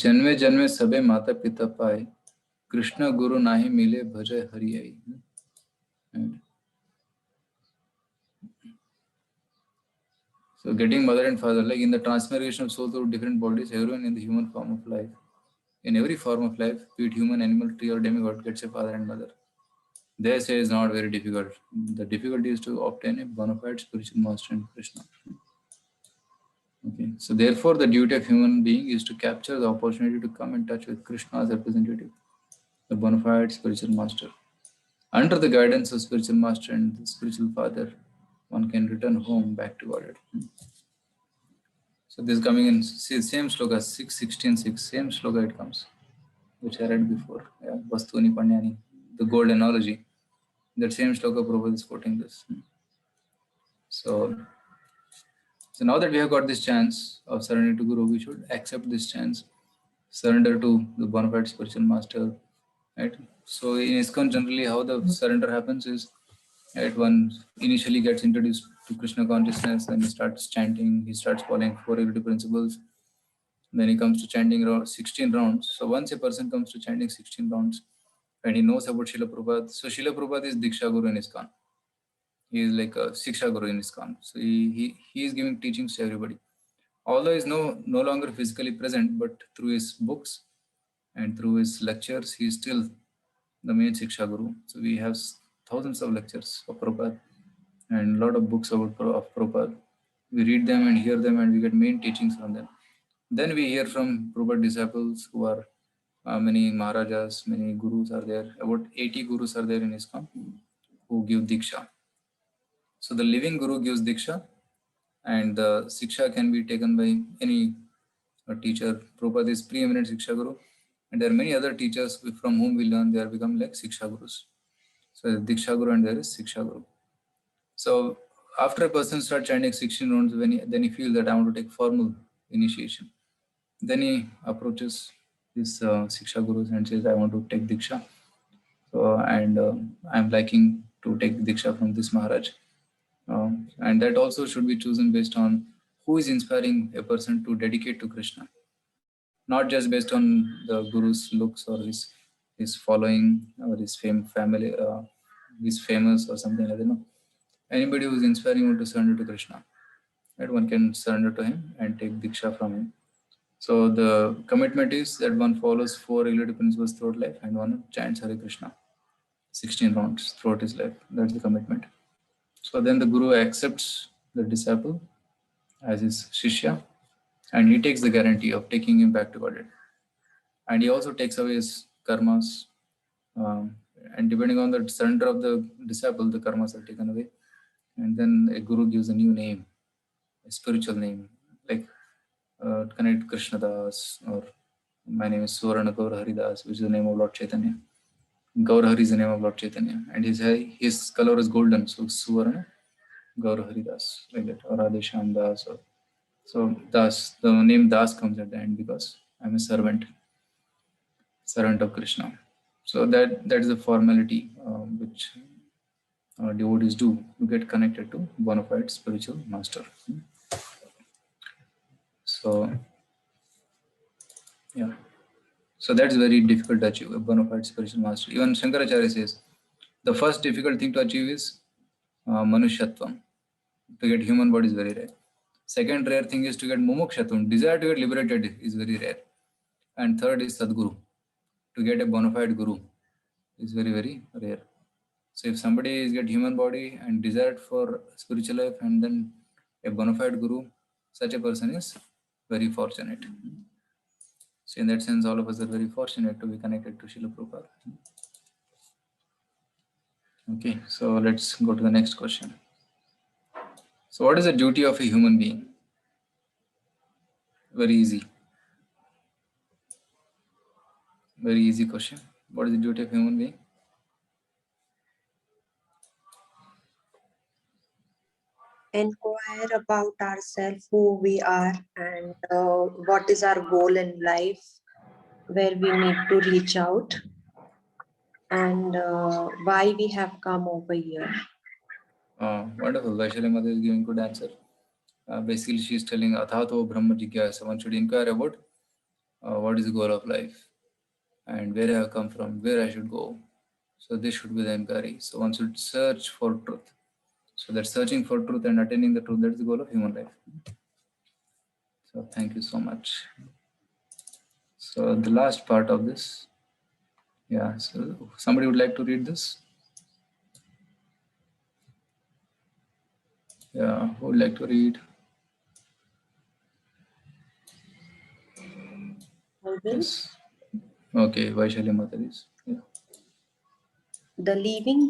जन्मे जन्मे सबे माता पिता पाए कृष्ण गुरु नाही मिले भजय हरि आई. Right. So getting mother and father, like in the transmigration of soul through different bodies, everyone in the human form of life, in every form of life, be it human, animal, tree, or demigod, gets a father and mother. They say it's not very difficult. The difficulty is to obtain a bona fide spiritual master in Krishna. Okay, so therefore, the duty of human being is to capture the opportunity to come in touch with Krishna as representative, the bona fide spiritual master. Under the guidance of spiritual master and the spiritual father, one can return home back to Godhead. So this is coming in same sloka 6:16:6, same sloka it comes, which I read before. Yeah, Vastuni Panyani, the gold analogy. That same sloka Prabhupada is quoting this. So now that we have got this chance of surrendering to Guru, we should accept this chance, surrender to the bona fide spiritual master. Right. So in ISKCON, generally, how the surrender happens is, right, one initially gets introduced to Krishna consciousness, then he starts chanting, he starts following 4 regulative principles. Then he comes to chanting around 16 rounds. So once a person comes to chanting 16 rounds and he knows about Srila Prabhupada, so Srila Prabhupada is Diksha Guru in ISKCON. He is like a Siksha Guru in ISKCON. So he is giving teachings to everybody. Although he is no longer physically present, but through his books and through his lectures, he is still the main Siksha Guru. So we have thousands of lectures of Prabhupada and a lot of books of Prabhupada. We read them and hear them and we get main teachings from them. Then we hear from Prabhupada disciples who are many Maharajas, many Gurus are there. About 80 Gurus are there in ISKCON who give Diksha. So the living Guru gives Diksha and the Siksha can be taken by any teacher. Prabhupada is preeminent Siksha Guru and there are many other teachers from whom we learn. They are become like Siksha Gurus. So there is Diksha Guru and there is Siksha Guru. So after a person starts chanting 16 rounds, then he feels that I want to take formal initiation. Then he approaches his Siksha Gurus and says, I want to take Diksha. So, and I'm liking to take Diksha from this Maharaj. And that also should be chosen based on who is inspiring a person to dedicate to Krishna. Not just based on the Guru's looks or his following or his family, he's famous or something like that. No. Anybody who is inspiring you to surrender to Krishna, right? One can surrender to him and take Diksha from him. So the commitment is that one follows 4 regulative principles throughout life and one chants Hare Krishna 16 rounds throughout his life. That's the commitment. So then the Guru accepts the disciple as his Shishya and he takes the guarantee of taking him back to Godhead. And he also takes away his karmas. And depending on the surrender of the disciple, the karmas are taken away. And then a Guru gives a new name, a spiritual name, like connect Krishna Das or My name is Suvarna Gaur Haridas, which is the name of Lord Chaitanya. Gaur Hari is the name of Lord Chaitanya, and his color is golden, so Suvarna Gaur Haridas, like that, or Radhesham Das. So Das, the name Das comes at the end because I'm a servant of Krishna. So that is the formality which devotees do to get connected to bona fide spiritual master. So yeah, so that's very difficult to achieve, a bona fide spiritual master. Even Shankaracharya says the first difficult thing to achieve is Manushyatvam. To get human body is very rare. Second rare thing is to get Mumukshatvam. Desire to get liberated is very rare. And third is Sadguru. To get a bona fide guru is very, very rare. So if somebody is get human body and desired for spiritual life and then a bona fide guru, such a person is very fortunate. So in that sense, all of us are very fortunate to be connected to Srila Prabhupada. Okay, so let's go to the next question. So what is the duty of a human being? Very easy. Very easy question. What is the duty of a human being? Inquire about ourselves, who we are, and what is our goal in life, where we need to reach out, and why we have come over here. Wonderful. Vaishali Mother is giving good answer. Basically, she is telling Athato Brahma Jigyasa. One should inquire about what is the goal of life and where I have come from, where I should go. So this should be the inquiry. So one should search for truth. So that searching for truth and attaining the truth, that's the goal of human life. So thank you so much. So the last part of this. Yeah, so somebody would like to read this? Yeah, who would like to read? Yes. Okay, Vaishali Mataris. Yeah. The living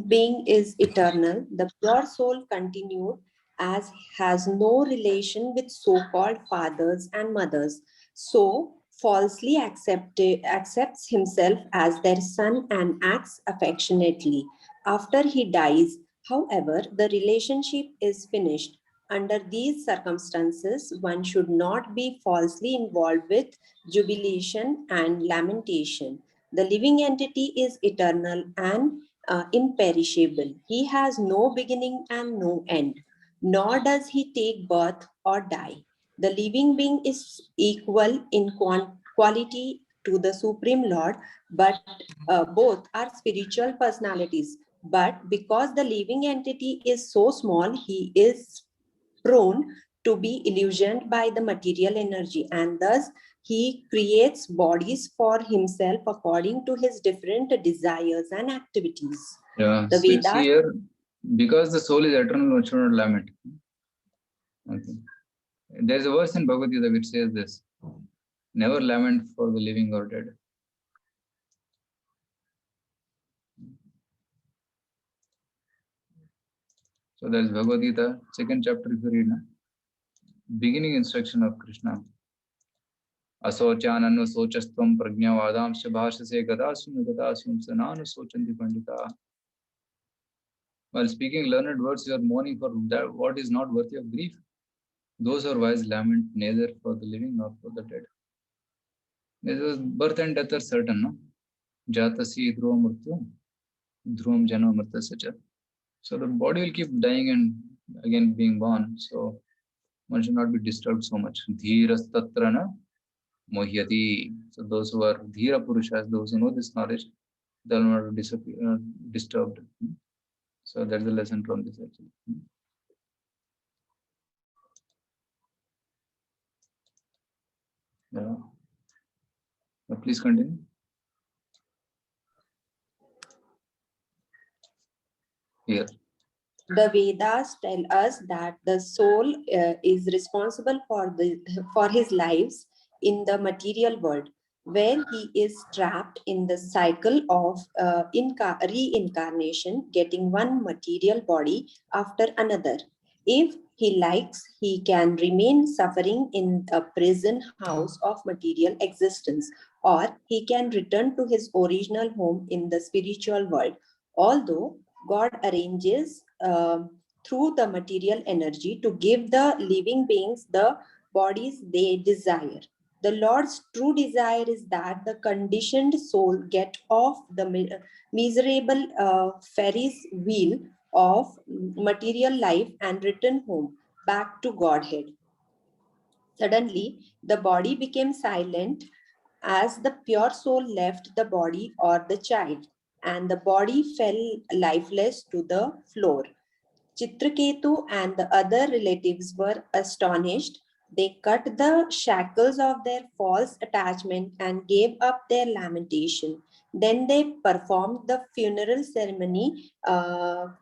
being is eternal. The pure soul continued as has no relation with so-called fathers and mothers. So falsely accepts himself as their son and acts affectionately. After he dies, however, the relationship is finished. Under these circumstances, one should not be falsely involved with jubilation and lamentation. The living entity is eternal and imperishable. He has no beginning and no end, nor does he take birth or die. The living being is equal in quality to the Supreme Lord, but both are spiritual personalities. But because the living entity is so small, he is prone to be illusioned by the material energy, and thus he creates bodies for himself according to his different desires and activities. Yeah, The see Vedas. here, because the soul is eternal, one should not lament. Okay. There's a verse in Bhagavad Gita which says this: never lament for the living or dead. So there's Bhagavad Gita, second chapter, if you read now. Beginning instruction of Krishna. Asochananva sochastvam pragyavadamsya bhashase gadasum gadasum sananu sochanti pandita. While speaking learned words, you are mourning for that what is not worthy of grief. Those who are wise lament neither for the living nor for the dead. Because birth and death are certain, no? Jatasi dhruvam mrityu, dhruvam janma mritasya. So the body will keep dying and again being born. So one should not be disturbed so much. Dhiras tatrana mohyati. So those who are dhira purushas, those who know this knowledge, they will not be disturbed. So that's the lesson from this actually. Yeah. Please continue. Here. The Vedas tell us that the soul is responsible for his lives in the material world, where he is trapped in the cycle of reincarnation, getting one material body after another. If he likes, he can remain suffering in a prison house of material existence, or he can return to his original home in the spiritual world. Although God arranges through the material energy to give the living beings the bodies they desire. The Lord's true desire is that the conditioned soul get off the miserable Ferris wheel of material life and return home back to Godhead. Suddenly, the body became silent as the pure soul left the body or the child, and the body fell lifeless to the floor. Chitraketu and the other relatives were astonished. They cut the shackles of their false attachment and gave up their lamentation. Then they performed the funeral ceremony,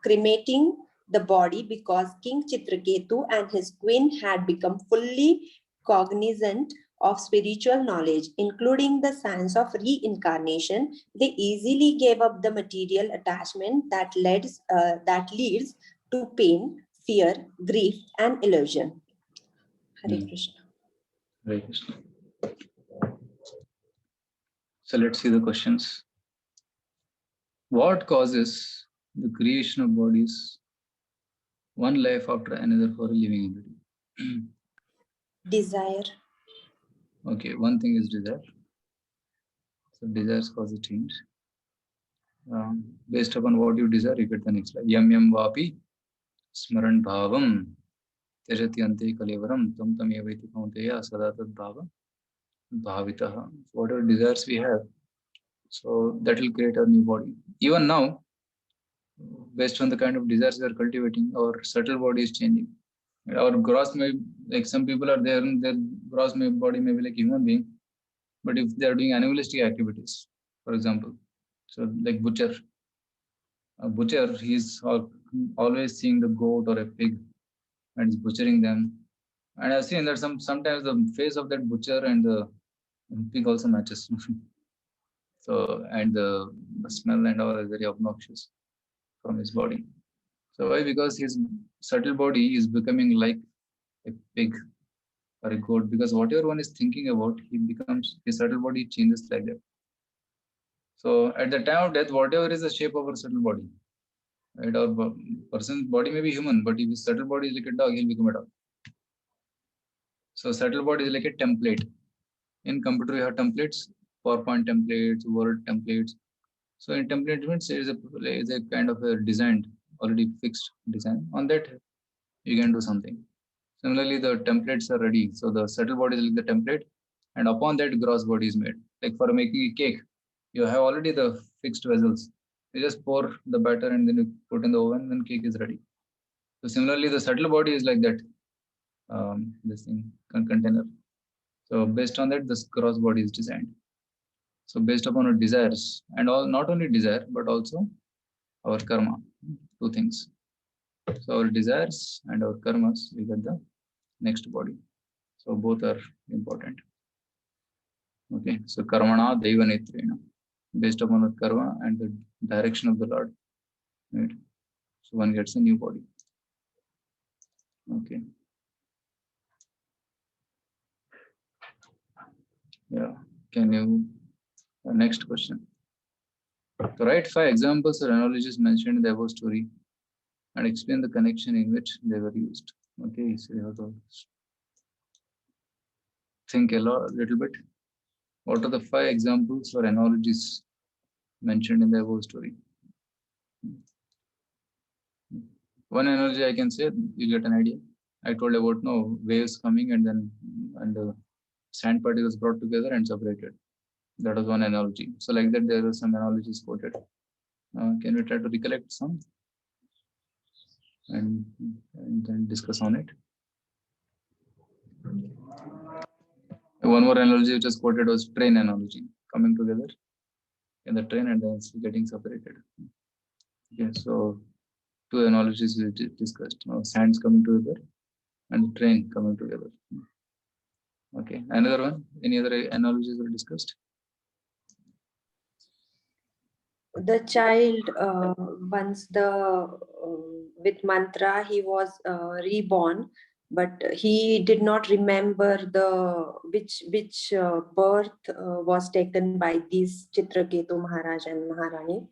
cremating the body, because King Chitraketu and his queen had become fully cognizant of spiritual knowledge, including the science of reincarnation. They easily gave up the material attachment that leads to pain, fear, grief, and illusion. Hare Krishna. Hare Krishna. So let's see the questions. What causes the creation of bodies, one life after another for a living entity? Desire. Okay, one thing is desire. So desires cause a change. Based upon what you desire, you get the next life. Yam yam vapi smaran bhavam tejati ante kalevaram tam tam evaiti kaunteya sada tad bhava bhavitaha. Whatever desires we have, so that will create a new body. Even now, based on the kind of desires we are cultivating, our subtle body is changing. Our gross may, like some people are there, their gross body may be like human being, but if they are doing animalistic activities, for example, so like butcher, a butcher, he's always seeing the goat or a pig and is butchering them. And I've seen that sometimes the face of that butcher and the pig also matches. So, and the smell and all is very obnoxious from his body. So why? Because his subtle body is becoming like a pig or a goat, because whatever one is thinking about, his subtle body changes like that. So at the time of death, whatever is the shape of our subtle body, right? Our person's body may be human, but if his subtle body is like a dog, he'll become a dog. So subtle body is like a template. In computer, you have templates, PowerPoint templates, Word templates. So in template means is a kind of a designed, already fixed design. On that, you can do something. Similarly, the templates are ready. So the subtle body is like the template, and upon that, gross body is made. Like for making a cake, you have already the fixed vessels. You just pour the batter and then you put in the oven, then cake is ready. So similarly, the subtle body is like that. This thing container. So based on that, this gross body is designed. So based upon our desires, and all, not only desire but also our karma, two things. So our desires and our karmas, we get the next body. So both are important. Okay, so karmana deva netrena, based upon our karma and the direction of the Lord, right? So one gets a new body. Okay. Yeah. Can you? Next question. So write 5 examples or analogies mentioned in the above story and explain the connection in which they were used. Okay, so you have to think a little bit. What are the 5 examples or analogies mentioned in the above story? One analogy I can say, you get an idea. I told about waves coming and then sand particles brought together and separated. That was one analogy. So like that, there are some analogies quoted. Can we try to recollect some and then discuss on it? One more analogy which was quoted was train analogy, coming together in the train and then getting separated. Okay, so 2 analogies we discussed. Sands coming together and the train coming together. Okay, another one. Any other analogies were discussed? The child, once the with mantra he was reborn, but he did not remember the which birth was taken by these Chitraketu Maharaj and Maharani.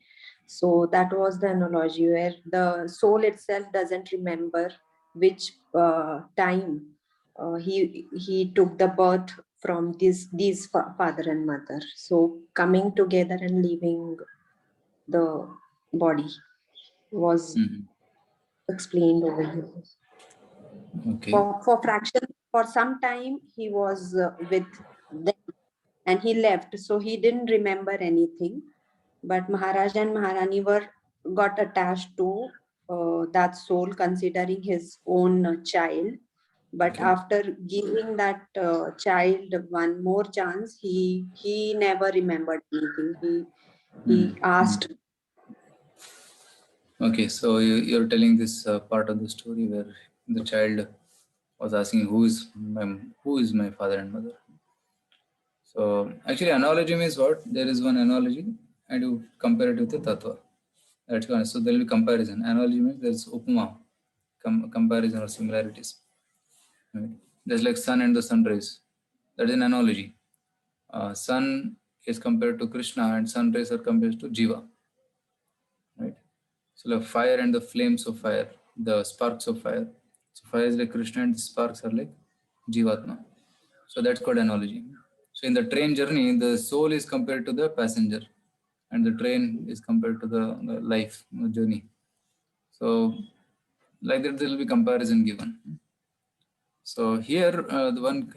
So that was the analogy where the soul itself doesn't remember which time he took the birth from these father and mother. So coming together and leaving the body was explained over here. Okay. For fraction, for some time he was with them and he left, so he didn't remember anything. But Maharaj and Maharani got attached to that soul, considering his own child. But Okay. after giving that child one more chance, he never remembered anything. He asked. Okay, so you're telling this part of the story where the child was asking who is my father and mother. So actually analogy means what? There is one analogy and you compare it with the tattva. That's one. So there will be comparison. Analogy means there's upama, comparison or similarities. Right? Just like sun and the sun rays. That is an analogy. Sun is compared to Krishna and sun rays are compared to Jiva. Right? So like fire and the flames of fire, the sparks of fire. So fire is like Krishna and the sparks are like Jivatma. So that's called analogy. So in the train journey, the soul is compared to the passenger and the train is compared to the life journey. So like that there will be comparison given. So here the one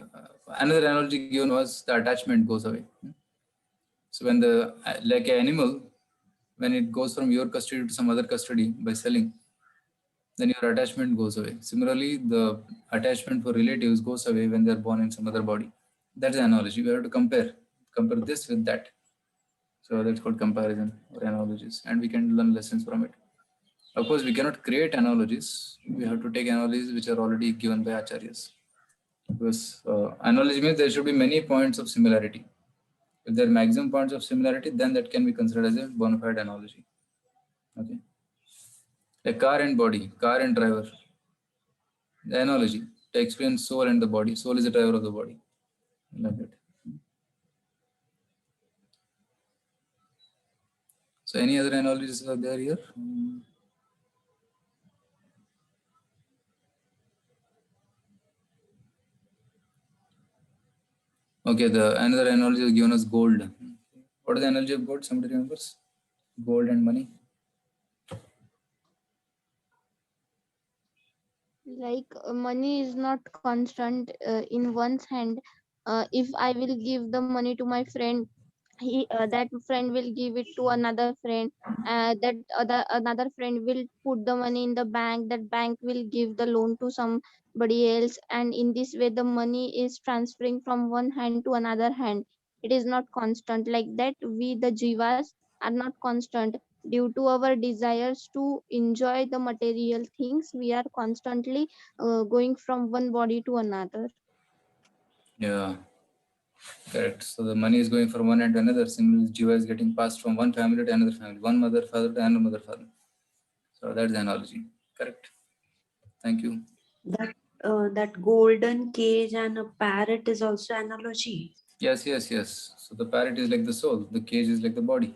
another analogy given was the attachment goes away. So when the like an animal, when it goes from your custody to some other custody by selling, then your attachment goes away. Similarly, the attachment for relatives goes away when they're born in some other body. That's the analogy. We have to compare this with that. So that's called comparison or analogies, and we can learn lessons from it. Of course, we cannot create analogies. We have to take analogies which are already given by acharyas. Because analogy means there should be many points of similarity. If there are maximum points of similarity, then that can be considered as a bona fide analogy. Okay. A car and body, car and driver. The analogy to explain soul and the body. Soul is the driver of the body. Like that. So any other analogies are there here? Okay, the another analogy is given as gold. What is the analogy of gold? Somebody remembers? Gold and money. Like money is not constant in one's hand. If I will give the money to my friend, that friend will give it to another friend, that another friend will put the money in the bank, that bank will give the loan to somebody else, and in this way the money is transferring from one hand to another hand. It is not constant. Like that, we the jivas are not constant. Due to our desires to enjoy the material things, we are constantly going from one body to another. Yeah, correct. So the money is going from one end to another. Similarly, jiva is getting passed from one family to another family, one mother, father to another mother, father. So that's the analogy. Correct. Thank you. That golden cage and a parrot is also analogy. Yes, yes, yes. So the parrot is like the soul. The cage is like the body.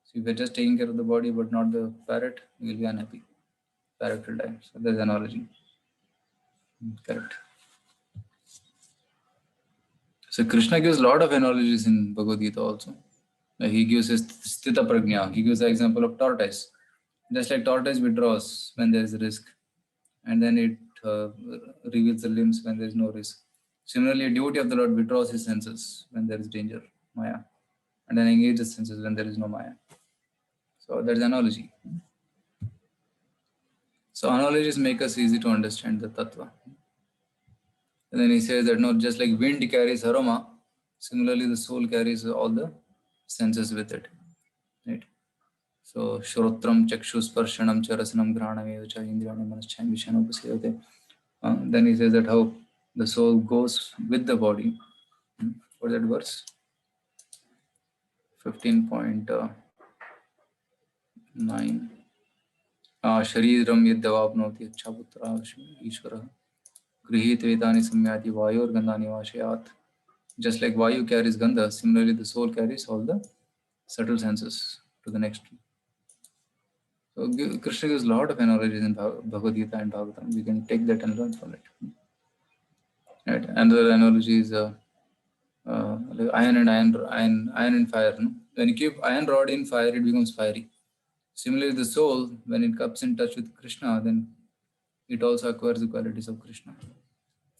So if you're just taking care of the body but not the parrot, you will be unhappy. Parrot will die. So there's analogy. Correct. So Krishna gives a lot of analogies in Bhagavad Gita also. He gives his Sthita Prajna. He gives the example of tortoise. Just like tortoise withdraws when there is risk, and then it reveals the limbs when there is no risk. Similarly, a devotee of the Lord withdraws his senses when there is danger, Maya, and then engages senses when there is no Maya. So that's analogy. So analogies make us easy to understand the tattva. And then he says that no, just like wind carries aroma, similarly the soul carries all the senses with it. Right? So Shrotram, Chakshus, Parshanam, Charasanam, Granam, Evacha, Indriyana, Manascham, Vishanu, Pasayate. Then he says that how the soul goes with the body. What is that verse? 15.9. शरीरं यद्यवाप्नोति अच्छापुत्रः ईश्वरः गृहीत्वेतानि सम्याति वायोर्गन्धानि वाशयात्. Just like Vayu carries Gandha, similarly the soul carries all the subtle senses to the next. So Krishna gives a lot of analogies in Bhagavad Gita and Bhagavatam. We can take that and learn from it. Right. Another analogy is like iron and fire. No? When you keep iron rod in fire, it becomes fiery. Similarly, the soul, when it comes in touch with Krishna, then it also acquires the qualities of Krishna.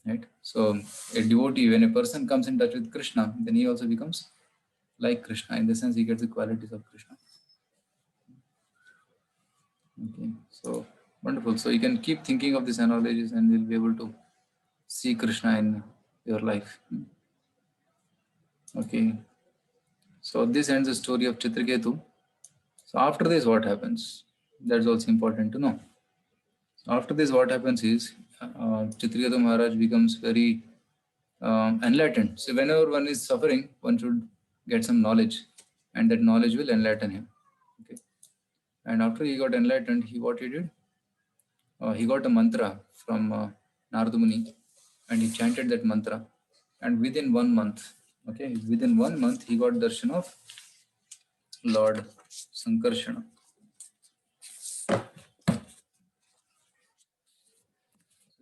Right. So a devotee, when a person comes in touch with Krishna, then he also becomes like Krishna. In the sense, he gets the qualities of Krishna. Okay. So wonderful. So you can keep thinking of these analogies, and you'll be able to see Krishna in your life. Okay. So this ends the story of Chitraketu. So after this, what happens? That's also important to know. So after this, what happens is Chitraketu Maharaj becomes very enlightened. So whenever one is suffering, one should get some knowledge, and that knowledge will enlighten him. Okay. And after he got enlightened, what he did? He got a mantra from Narada Muni, and he chanted that mantra. And within 1 month, okay, within 1 month, he got darshan of Lord Sankarshana.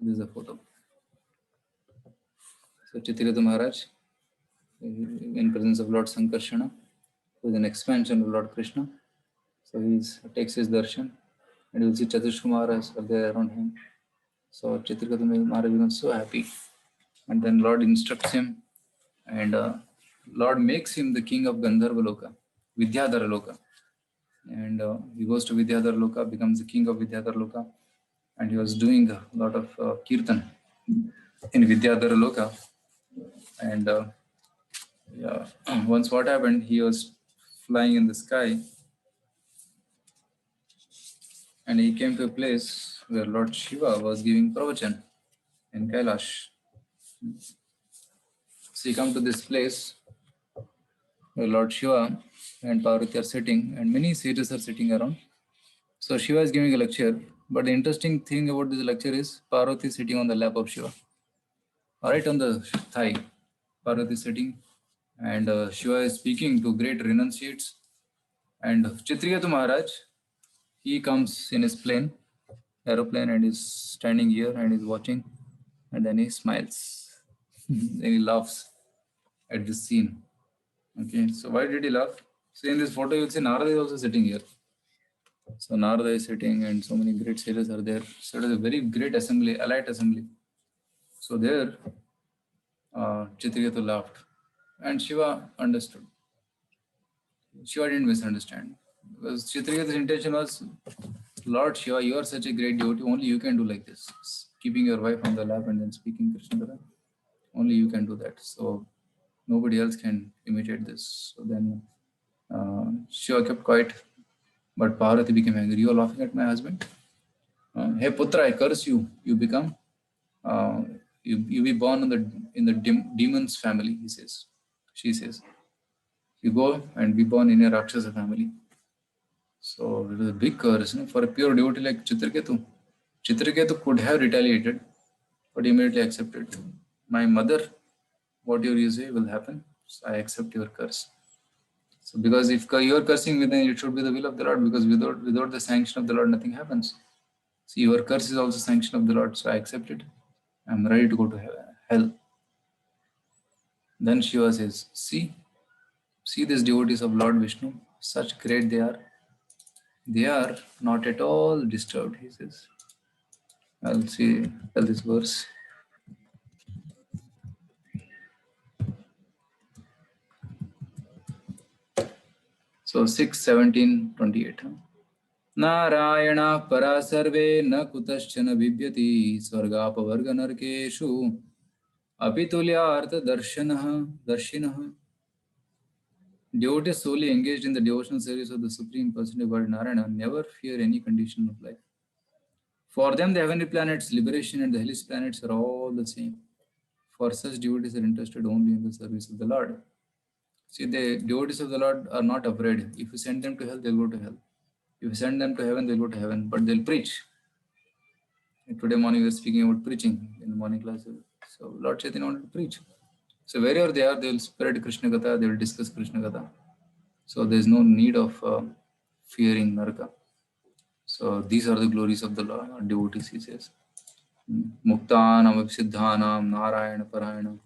This is a photo. So Chitraketu Maharaj, in presence of Lord Sankarshana, who is an expansion of Lord Krishna. So he takes his darshan, and you will see Chatushka Maharaj are there around him. So Chitraketu Maharaj becomes so happy, and then Lord instructs him, and Lord makes him the king of Gandharva Loka, Vidyadhara Loka. And he goes to Vidyadhara Loka, becomes the king of Vidyadhara Loka, and he was doing a lot of kirtan in Vidyadhara Loka. And yeah, once what happened, he was flying in the sky, and he came to a place where Lord Shiva was giving pravachan in Kailash. So he come to this place where Lord Shiva and Parvati are sitting, and many sages are sitting around. So Shiva is giving a lecture, but the interesting thing about this lecture is Parvati is sitting on the lap of Shiva, right on the thigh. Parvati is sitting, and Shiva is speaking to great renunciates. And Chitraketu Maharaj, he comes in his aeroplane, and is standing here and is watching, and then he smiles. Then he laughs at this scene. Okay, so why did he laugh? So in this photo, you'll see Narada is also sitting here. So Narada is sitting, and so many great sages are there. So it is a very great assembly, elite assembly. So there, Chitraketu laughed, and Shiva understood. Shiva didn't misunderstand, because Chitraketu's intention was, Lord Shiva, you are such a great devotee, only you can do like this. Keeping your wife on the lap and then speaking Krishna Dara, only you can do that. So nobody else can imitate this. So then Shiva kept quiet, but Parvati became angry. You are laughing at my husband? Hey Putra, I curse you. You become, you be born in the demon's family, he says. She says, you go and be born in a Rakshasa family. So it was a big curse, for a pure devotee like Chitraketu. Chitraketu could have retaliated, but immediately accepted. My mother, whatever you say will happen, so I accept your curse. So because if you are cursing, then it should be the will of the Lord, because without the sanction of the Lord, nothing happens. So your curse is also sanction of the Lord, so I accept it. I'm ready to go to hell. Then Shiva says, see these devotees of Lord Vishnu, such great they are. They are not at all disturbed, he says. I'll tell this verse. So 6:17-28. Narayana para sarve na kutaschana bibhyati swargapavarga narkeshu apitulya artha darshinah. Devotees solely engaged in the devotional service of the Supreme Personality of Godhead Narayana never fear any condition of life. For them, the heavenly planets, liberation, and the hellish planets are all the same. For such devotees are interested only in the service of the Lord. See, the devotees of the Lord are not afraid. If you send them to hell, they'll go to hell. If you send them to heaven, they'll go to heaven, but they'll preach. And today morning we were speaking about preaching in the morning class. So Lord Chaitanya wanted to preach. So wherever they are, they will spread Krishna Katha, they will discuss Krishna Katha. So there's no need of fearing Naraka. So these are the glories of the Lord, devotees, he says. Muktanam Siddhanam Narayana Parayana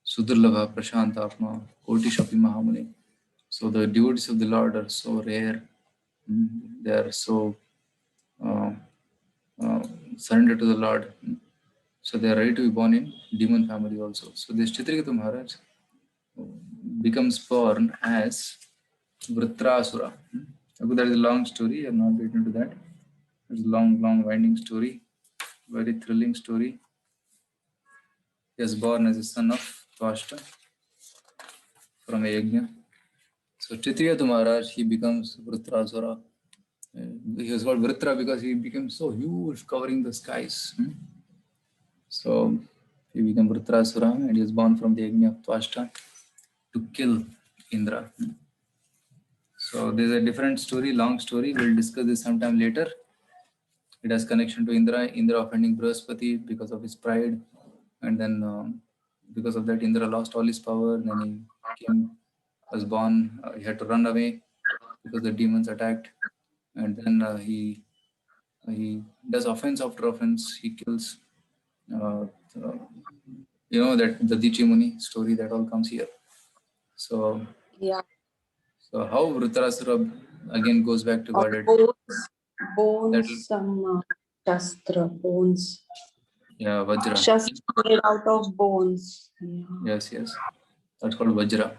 Sudurlabha Prashantapma Koti Shapi Mahamuni. So the devotees of the Lord are so rare. They are so surrendered to the Lord. So they are ready to be born in demon family also. So this Chitriketa Maharaj becomes born as Vritrasura. That is a long story. I am not getting into that. It's a long, winding story. Very thrilling story. He was born as a son of Tvashta from a yajna. So Chitriketa Maharaj, he becomes Vritrasura. He was called Vritra because he became so huge, covering the skies. So he became Vritrasura and he was born from the yajna of Tvashta to kill Indra. So there's a different story, long story. We'll discuss this sometime later. It has connection to Indra. Indra offending Brihaspati because of his pride, and then because of that, Indra lost all his power. Then he was born. He had to run away because the demons attacked, and then he does offense after offense. He kills. You know that the Dichi Muni story that all comes here. So Yeah. So how Vritrasura again goes back to Of Godhead? bones, some shastra, bones. Yeah, Vajra. Shastra made out of bones. Yeah. Yes. That's called Vajra.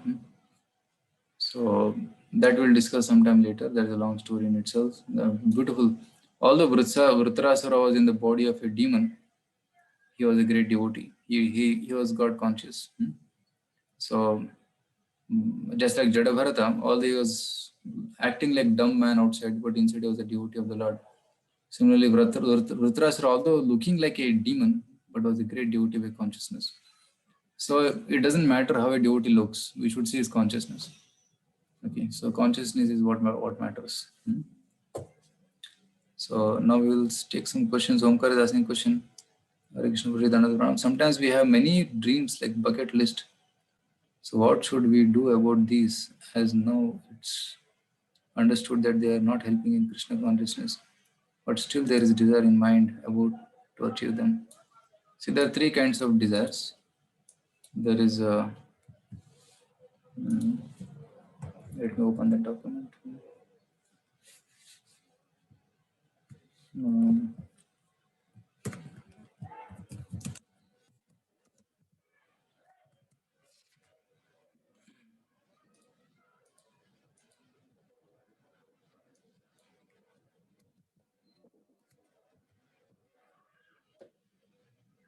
So that we'll discuss sometime later. That is a long story in itself. Beautiful. Although Vritrasura was in the body of a demon, he was a great devotee. He was God conscious. So just like Jadabharata, although he was acting like dumb man outside, but inside he was a devotee of the Lord. Similarly, Vritrasura, although looking like a demon, but was a great devotee by consciousness. So it doesn't matter how a devotee looks. We should see his consciousness. Okay, so consciousness is what matters. So now we will take some questions. Omkar is asking a question. Hare Krishna, Pujit, sometimes we have many dreams like bucket list. So what should we do about these? As now it's understood that they are not helping in Krishna consciousness, but still there is desire in mind about to achieve them. See, there are three kinds of desires. There is a let me open the document.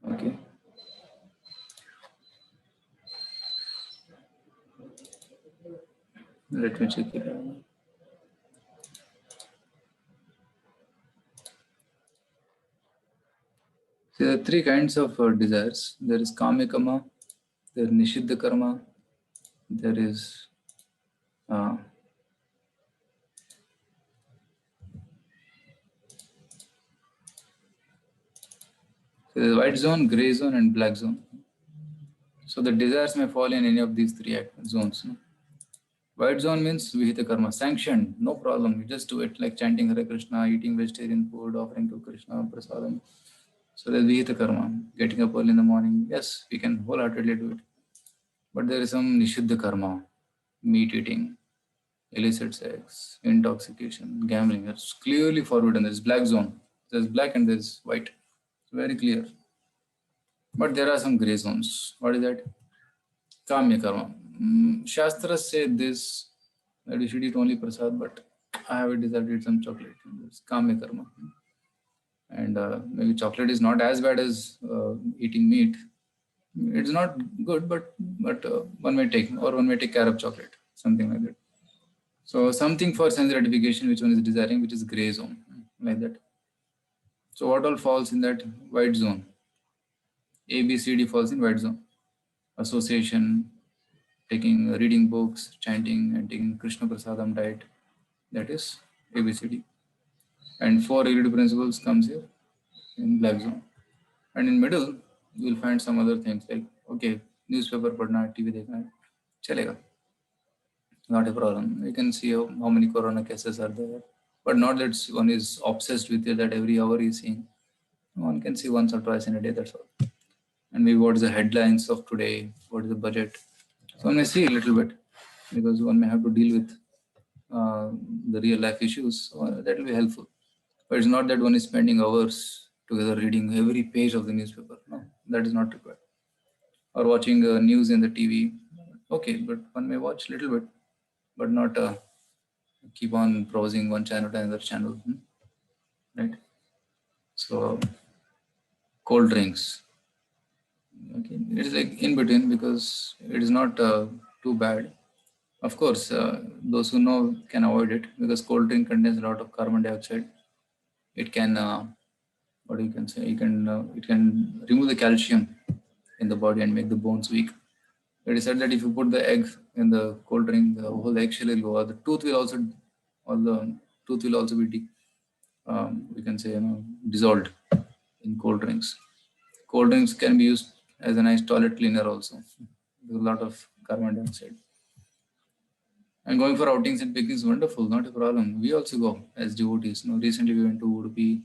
Okay. Let me check it out. See, there are three kinds of desires. There is Kama Kama, there is Nishiddha Karma, there is white zone, gray zone, and black zone. So the desires may fall in any of these three zones. White zone means Vihita Karma, sanctioned, no problem. You just do it, like chanting Hare Krishna, eating vegetarian food, offering to Krishna, prasadam. So there's Vihita Karma, getting up early in the morning. Yes, we can wholeheartedly do it. But there is some Nishiddha Karma, meat eating, illicit sex, intoxication, gambling. It's clearly forbidden. There's black zone. There's black and there's white. It's very clear. But there are some gray zones. What is that? Kamya Karma. Shastras say this, that we should eat only prasad, but I have a desire to eat some chocolate. It's Kamya Karma. And maybe chocolate is not as bad as eating meat. It's not good, but one may take care of chocolate, something like that. So something for sense gratification, which one is desiring, which is gray zone, like that. So what all falls in that white zone? A, B, C, D falls in white zone. Association, reading books, chanting, and taking Krishna Prasadam diet. That is ABCD. and 4 relative principles comes here in black zone. And in middle, you will find some other things like, okay, newspaper padna, TV dekhna, chalega. Not a problem. You can see how many corona cases are there, but not that one is obsessed with it that every hour is seeing. One can see once or twice in a day, that's all. And maybe what is the headlines of today, what is the budget. So one may see a little bit because one may have to deal with the real life issues. So that will be helpful. But it's not that one is spending hours together reading every page of the newspaper. No, that is not required. Or watching news in the TV. Okay, but one may watch a little bit, but not keep on browsing one channel to another channel. Right? So cold drinks. Okay, it is like in between because it is not too bad. Of course, those who know can avoid it because cold drink contains a lot of carbon dioxide. It can, what you can say, it can remove the calcium in the body and make the bones weak. It is said that if you put the egg in the cold drink, the whole eggshell will go. The tooth will also, be, we can say, dissolved in cold drinks. Cold drinks can be used as a nice toilet cleaner also. There's a lot of carbon dioxide. And going for outings and picnics is wonderful, not a problem. We also go as devotees. Recently we went to Udupi,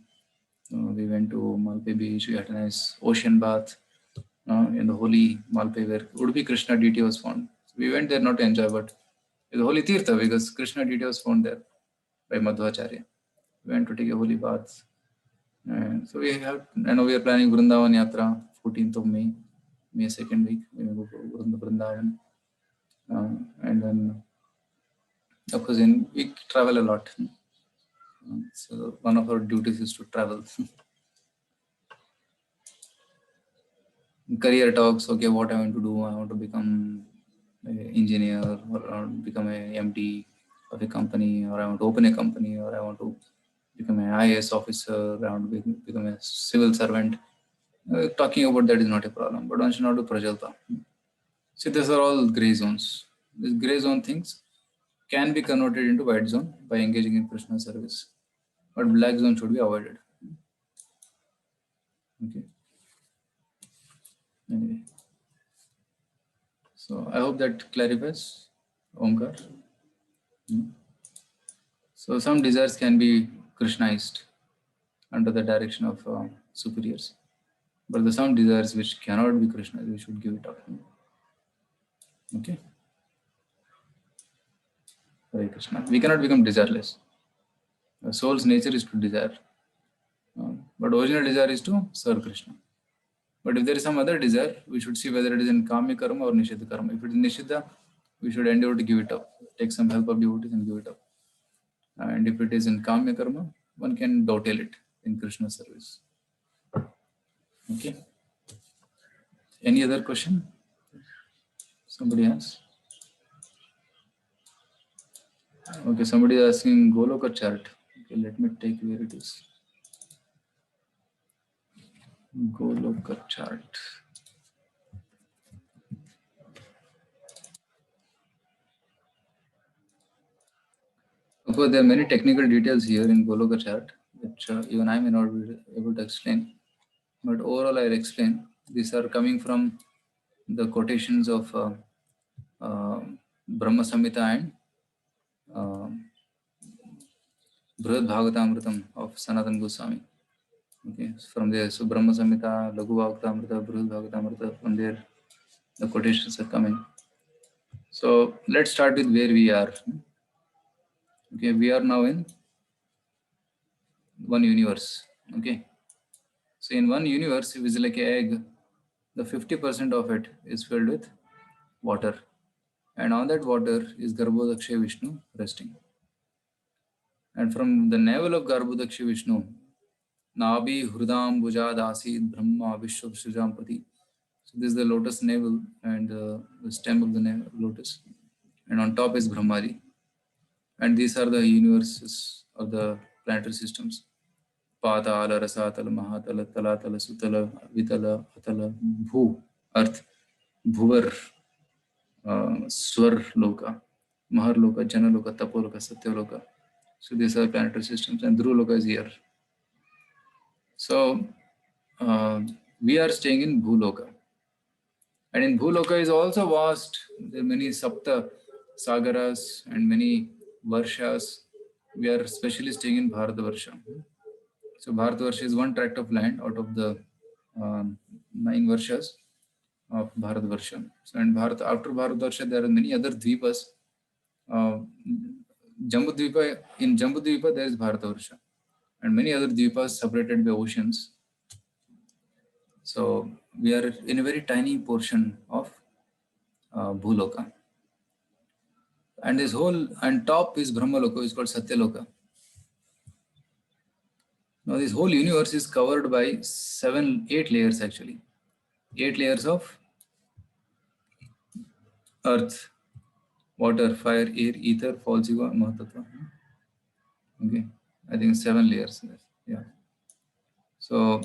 we went to Malpe Beach, we had a nice ocean bath in the holy Malpe where Udupi Krishna deity was found. So we went there not to enjoy, but it's a holy Tirtha because Krishna deity was found there by Madhvacharya. We went to take a holy bath. And so we are planning Vrindavan Yatra, 14th of May 2nd week. We will go to Vrindavan. And then, of course, we travel a lot. So one of our duties is to travel. Career talks, okay, what I want to do. I want to become an engineer, or I want to become a MD of a company, or I want to open a company, or I want to become an IAS officer, I want to become a civil servant. Talking about that is not a problem, but one should not do prajalpa. See, these are all gray zones. These gray zone things can be converted into white zone by engaging in Krishna service, but black zone should be avoided. Okay. Anyway, so I hope that clarifies, Omkar. So some desires can be Krishnaized under the direction of superiors, but the some desires which cannot be Krishna, we should give it up. Okay. Hare Krishna. We cannot become desireless. The soul's nature is to desire, but original desire is to serve Krishna. But if there is some other desire, we should see whether it is in Kamya Karma or Nishiddha Karma. If it is Nishiddha, we should endeavor to give it up. Take some help of devotees and give it up. And if it is in Kamya Karma, one can dovetail it in Krishna service. Okay. Any other question? Somebody has? Okay, somebody is asking Goloka chart. Okay, let me take where it is. Goloka chart. Of course, there are many technical details here in Goloka chart, which even I may not be able to explain. But overall, I'll explain. These are coming from the quotations of Brahma Samhita and Brihad Bhagavatamritam of Sanatana Goswami. Okay, from there, so Brahma Samhita, Laghu Bhagavatamrita, Brihad Bhagavatamrita, from there the quotations are coming. So let's start with where we are. Okay, we are now in one universe. Okay, so in one universe, it is like an egg. The 50% of it is filled with water, and on that water is Garbhodaksha Vishnu resting. And from the navel of Garbhodaksha Vishnu, Nabi Hrudam Bhujad Asid Brahma Vishwa Srijampati. So this is the lotus navel and the stem of the lotus, and on top is Brahmaji. And these are the universes of the planetary systems. Patala, Rasatala, Mahatala, Talatala, Sutala, Vitala, Atala, Bhu, Earth, Bhuvar, Swar Loka, Mahar Loka, Jana Loka, Tapo Loka, Satya Loka. So these are planetary systems, and Dhruloka is here. So we are staying in Bhuloka. And in Bhuloka is also vast. There are many Sapta Sagaras and many Varshas. We are especially staying in Bharatavarsha. So Bharatavarsha is one tract of land out of the 9 Varshas of Bharatavarsha. So and after Bharatavarsha, there are many other Dvipas. Jambudvipa, in Jambudvipa, there is Bharatavarsha. And many other Dvipas separated by oceans. So we are in a very tiny portion of Bhuloka. And this whole, and top is Brahmaloka, is called Satyaloka. Now this whole universe is covered by 8 layers actually. 8 layers of earth, water, fire, air, ether, Falsiva, Mahatattva. Okay, I think 7 layers. Yeah. So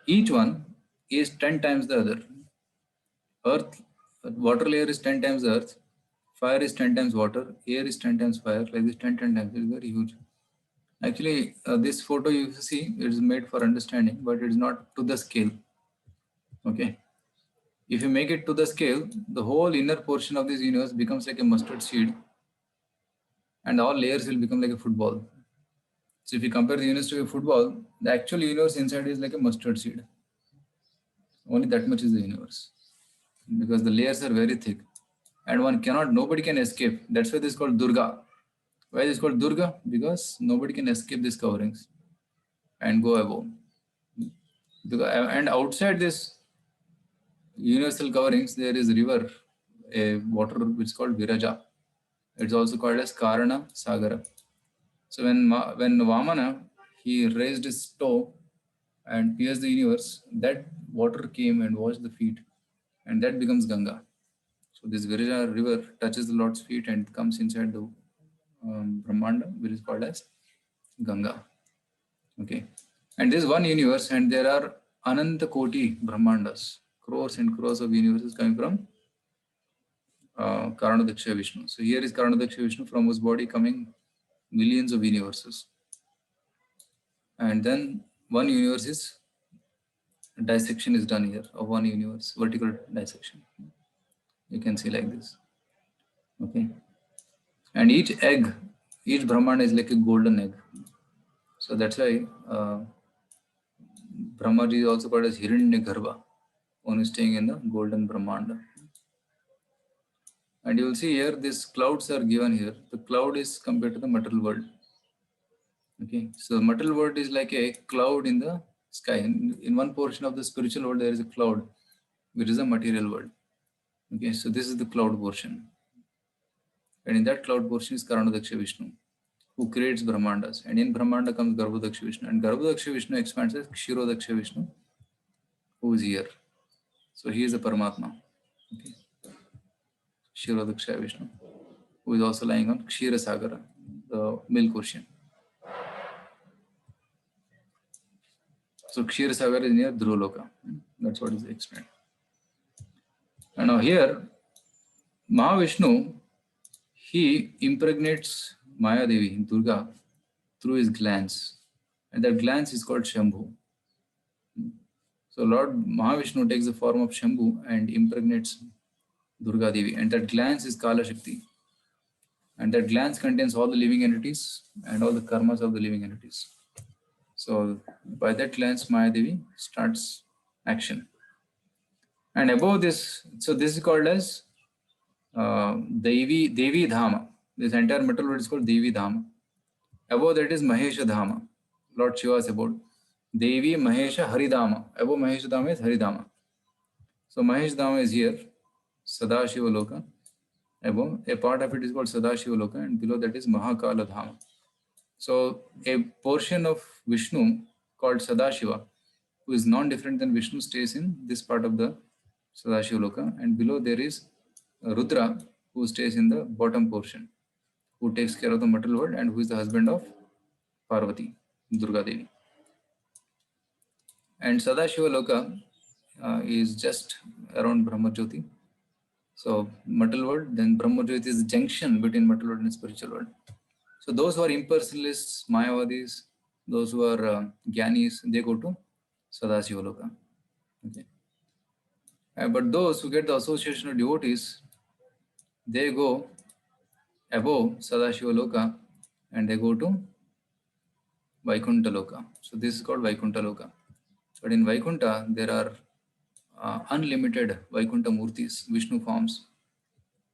each one is 10 times the other. Earth, water layer is 10 times the earth, fire is 10 times water, air is 10 times fire, like this 10 times. It's very huge. Actually, this photo you see, it is made for understanding, but it is not to the scale. Okay. If you make it to the scale, the whole inner portion of this universe becomes like a mustard seed, and all layers will become like a football. So if you compare the universe to a football, the actual universe inside is like a mustard seed. Only that much is the universe, because the layers are very thick, and nobody can escape. That's why this is called Durga. Why is it called Durga? Because nobody can escape these coverings and go above. And outside this universal coverings, there is a river, a water which is called Viraja. It's also called as Karana Sagara. So when Vamana, he raised his toe and pierced the universe, that water came and washed the feet, and that becomes Ganga. So this Viraja river touches the Lord's feet and comes inside the Brahmanda, which is called as Ganga. Okay, and this is one universe, and there are Ananta Koti Brahmandas, crores and crores of universes coming from Karanadaksha Vishnu. So here is Karanadaksha Vishnu, from whose body coming millions of universes. And then one universe is, dissection is done here of one universe, vertical dissection. You can see like this. Okay. And each Brahmanda is like a golden egg. So that's why Brahmaji is also called as Hiranyagarbha, one is staying in the golden Brahmanda. And you will see here, these clouds are given here. The cloud is compared to the material world. Okay, so the material world is like a cloud in the sky. In one portion of the spiritual world, there is a cloud, which is a material world. Okay, so this is the cloud portion. And in that cloud portion is Karanadaksha Vishnu, who creates Brahmandas. And in Brahmanda comes Garbhodaksha Vishnu. And Garbhodaksha Vishnu expands as Kshirodaksha Vishnu, who is here. So he is the Paramatma. Okay. Kshirodaksha Vishnu, who is also lying on Kshira Sagara, the milk ocean. So Kshira Sagara is near Dhruloka. That's what is explained. And now here, Mahavishnu, he impregnates Maya Devi, Durga, through his glance. And that glance is called Shambhu. So Lord Mahavishnu takes the form of Shambhu and impregnates Durga Devi. And that glance is Kala Shakti. And that glance contains all the living entities and all the karmas of the living entities. So by that glance, Maya Devi starts action. And above this, so this is called as Devi Dhama. This entire material world is called Devi Dhama. Above that is Mahesha Dhama. Lord Shiva's abode. Devi Mahesha Haridama. Above Mahesha Dhama is Haridama. So Mahesh Dhama is here, Sadashiva Loka. Above, a part of it is called Sadashiva Loka, and below that is Mahakala Dhama. So a portion of Vishnu called Sadashiva, who is non-different than Vishnu, stays in this part of the Sadashiva Loka, and below there is Rudra, who stays in the bottom portion, who takes care of the material world and who is the husband of Parvati, Durga Devi. And Sadashiva Loka is just around Brahmajyoti. So material world, then Brahmajyoti is the junction between material world and spiritual world. So those who are impersonalists, Mayavadis, those who are Gyanis, they go to Sadashiva Loka. Okay. But those who get the association of devotees, they go above Sadashiva Loka and they go to Vaikuntha Loka. So this is called Vaikuntha Loka. But in Vaikuntha, there are unlimited Vaikuntha Murtis, Vishnu forms,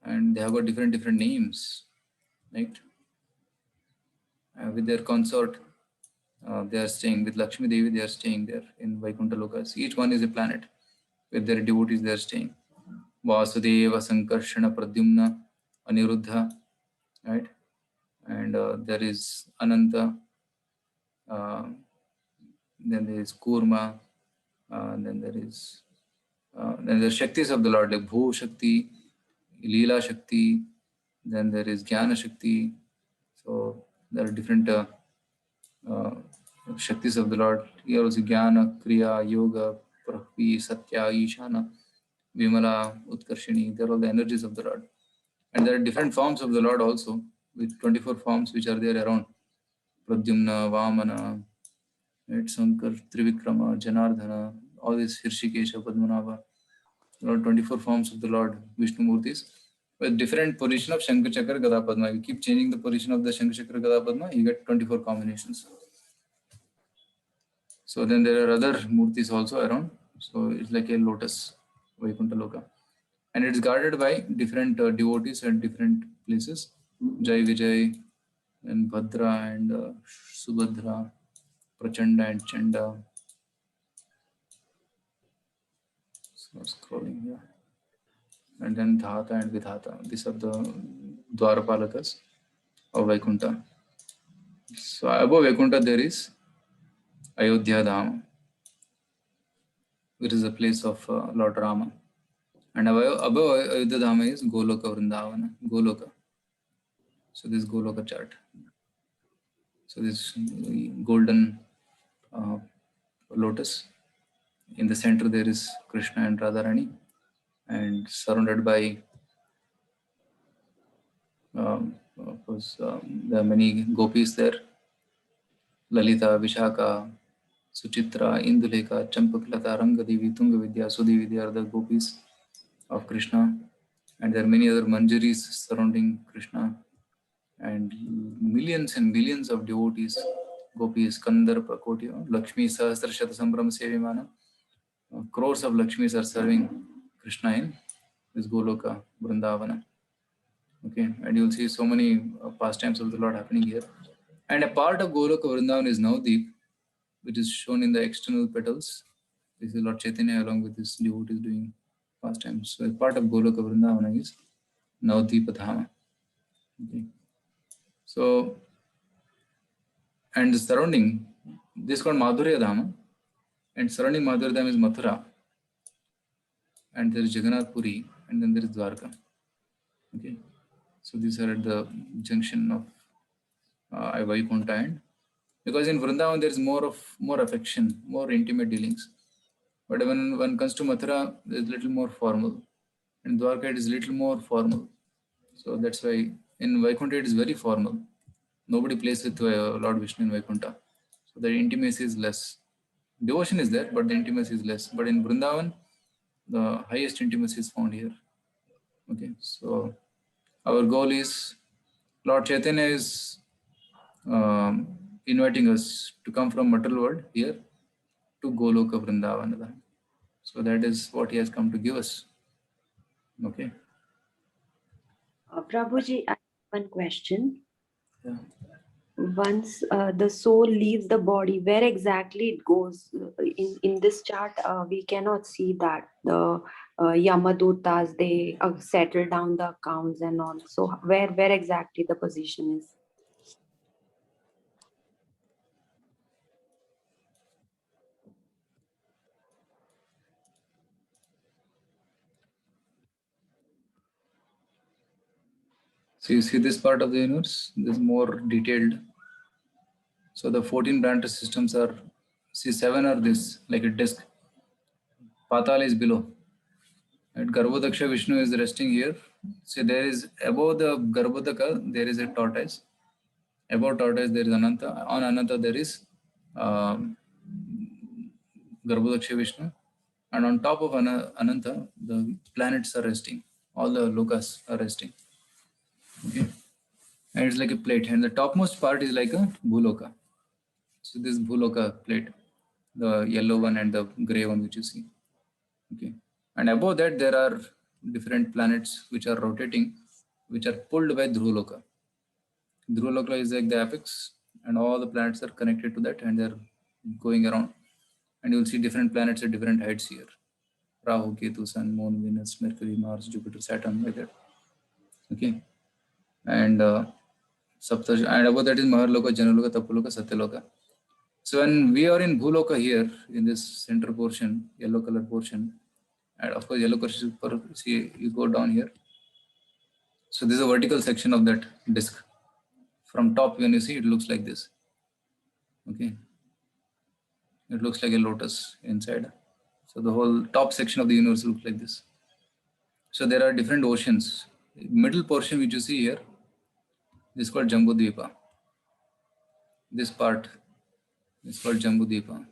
and they have got different names, right? With their consort, they are staying with Lakshmi Devi. They are staying there in Vaikuntha Lokas. Each one is a planet. With their devotees, they are staying. Vasudeva, Sankarshana, Pradyumna, Aniruddha, right? And there is Ananta. Then there is Kurma. Then there is then the Shaktis of the Lord, like Bhu Shakti, Leela Shakti. Then there is Jnana Shakti. So there are different Shaktis of the Lord. Here also Jnana, Kriya, Yoga, Prahvi, Satya, Ishana, Vimala, Utkarshini. They are all the energies of the Lord. And there are different forms of the Lord also, with 24 forms which are there around. Pradyumna, Vamana, right? Sankar, Trivikrama, Janardhana, all these Hirshikesha, Padmanabha. There are 24 forms of the Lord, Vishnu Murtis, with different position of Shankar Chakra Gada Padma. You keep changing the position of the Shankar Chakra Gada Padma, you get 24 combinations. So then there are other Murtis also around. So it's like a lotus, Vaikuntha Loka. And it's guarded by different devotees at different places. Jai Vijay and Bhadra and Subhadra, Prachanda and Chanda. So scrolling here. And then Dhata and Vidhata. These are the Dwarapalakas of Vaikuntha. So above Vaikuntha there is Ayodhya Dhama, which is the place of Lord Rama. And above Ayodhya Dhama is Goloka Vrindavana, Goloka. So this Goloka chart. So this golden lotus. In the center there is Krishna and Radharani, and surrounded by of course there are many gopis there. Lalita, Vishaka, Suchitra, Induleka, Champaklata, Rangadevi, Tungavidya, Sudevi, they are the gopis of Krishna. And there are many other manjaris surrounding Krishna. And millions and millions of devotees, gopis, Kandarpa, Koti, Lakshmi, Sahasra, Shata, Sambram, Sevimana. Crores of Lakshmis are serving Krishna in this Goloka, Vrindavana. Okay, and you'll see so many pastimes of the Lord happening here. And a part of Goloka Vrindavan is Navdeep, which is shown in the external petals. This is Lord Chaitanya along with his devotees doing pastimes. So a part of Goloka Vrindavana is Navdeep Dhama. Okay. So, and the surrounding, this is called Madhurya Dhama, and surrounding Madhurya Dhama is Mathura, and there is Jagannath Puri, and then there is Dwarka. Okay. So these are at the junction of Vaikuntha, and because in Vrindavan there is more affection, more intimate dealings. But when one comes to Mathura, there is little more formal. And Dwarka it is little more formal. So that's why in Vaikuntha it is very formal. Nobody plays with Lord Vishnu in Vaikuntha. So the intimacy is less. Devotion is there, but the intimacy is less. But in Vrindavan, the highest intimacy is found here. Okay, so our goal is, Lord Chaitanya is inviting us to come from material world here to Goloka Vrindavana. So that is what he has come to give us. Okay. Prabhuji, I have one question. Yeah. Once the soul leaves the body, where exactly it goes? In this chart, we cannot see that. The Yamadutas, they settle down the accounts and all. So where exactly the position is? So you see this part of the universe, this is more detailed. So the 14 branch systems are, see 7 are this, like a disc. Patal is below. And Garbhodaksha Vishnu is resting here. So there is, above the Garbhodaka, there is a tortoise. Above tortoise there is Ananta. On Ananta there is Garbhodaksha Vishnu. And on top of Ananta, the planets are resting. All the lokas are resting. Okay. And it's like a plate. And the topmost part is like a Bhuloka. So this Bhuloka plate, the yellow one and the gray one which you see. Okay. And above that there are different planets which are rotating, which are pulled by Dhruvaloka. Dhruvaloka is like the apex, and all the planets are connected to that, and they're going around. And you'll see different planets at different heights here. Rahu, Ketu, Sun, Moon, Venus, Mercury, Mars, Jupiter, Saturn, like that. Okay. And Saptaj, and above that is Maharloka, Janaloka, Tapaloka, Satyaloka. So when we are in Bhuloka here, in this center portion, yellow color portion, and of course yellow color, see, you go down here. So this is a vertical section of that disk. From top, when you see, it looks like this. Okay. It looks like a lotus inside. So the whole top section of the universe looks like this. So there are different oceans. Middle portion which you see here, this is called Jambudvipa. This part is called Jambudvipa.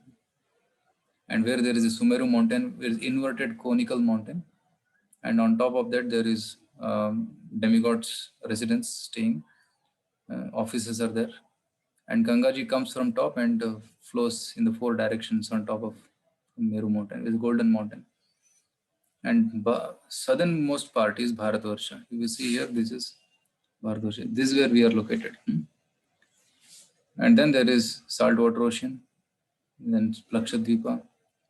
And where there is a Sumeru mountain, there is inverted conical mountain. And on top of that, there is demigods residence staying. Offices are there. And Gangaji comes from top and flows in the 4 directions on top of Meru mountain. It's Golden Mountain. And southernmost part is Bharatvarsha. You will see here, this is Bharatvarsha. This is where we are located. And then there is saltwater ocean, then Lakshadweepa,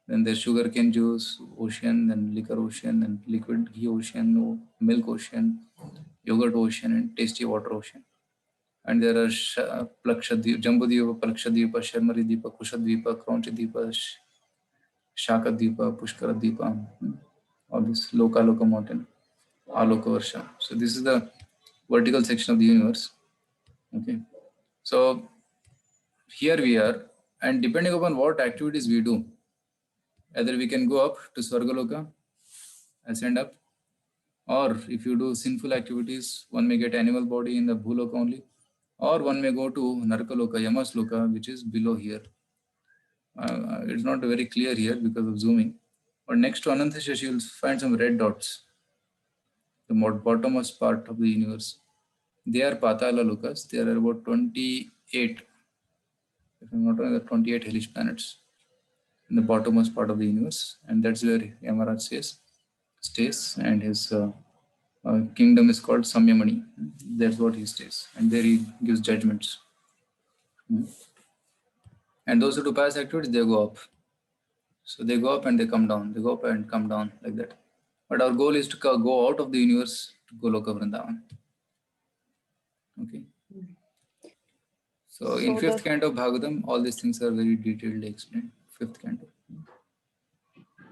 then there's sugarcane juice ocean, then liquor ocean, and liquid ghee ocean, milk ocean, yogurt ocean, and tasty water ocean. And there are Plakshadweepa, Jambudvipa, Plakshadweepa, Sharmaridweepa, Kushadweepa, Kraunchadweepa, Shakadweepa, Pushkaradweepa, all this Loka mountain, Aloka Varsha. So this is the vertical section of the universe. Okay. So here we are, and depending upon what activities we do, either we can go up to Swargaloka, ascend up, or if you do sinful activities, one may get animal body in the Bhuloka only, or one may go to Narkaloka, Yamasloka, which is below here. It's not very clear here because of zooming. But next to Anantashashi, you'll find some red dots, the bottommost part of the universe. They are Patala Lokas. There are about 28, if I'm not wrong, 28 hellish planets in the bottommost part of the universe. And that's where Yamaraj stays, and his kingdom is called Samyamani. That's what he stays. And there he gives judgments. And those who do pious activities, they go up. So they go up and they come down. They go up and come down like that. But our goal is to go out of the universe to Goloka Vrindavan. Okay. So in 5th canto of Bhagavatam, all these things are very detailedly explained. 5th canto.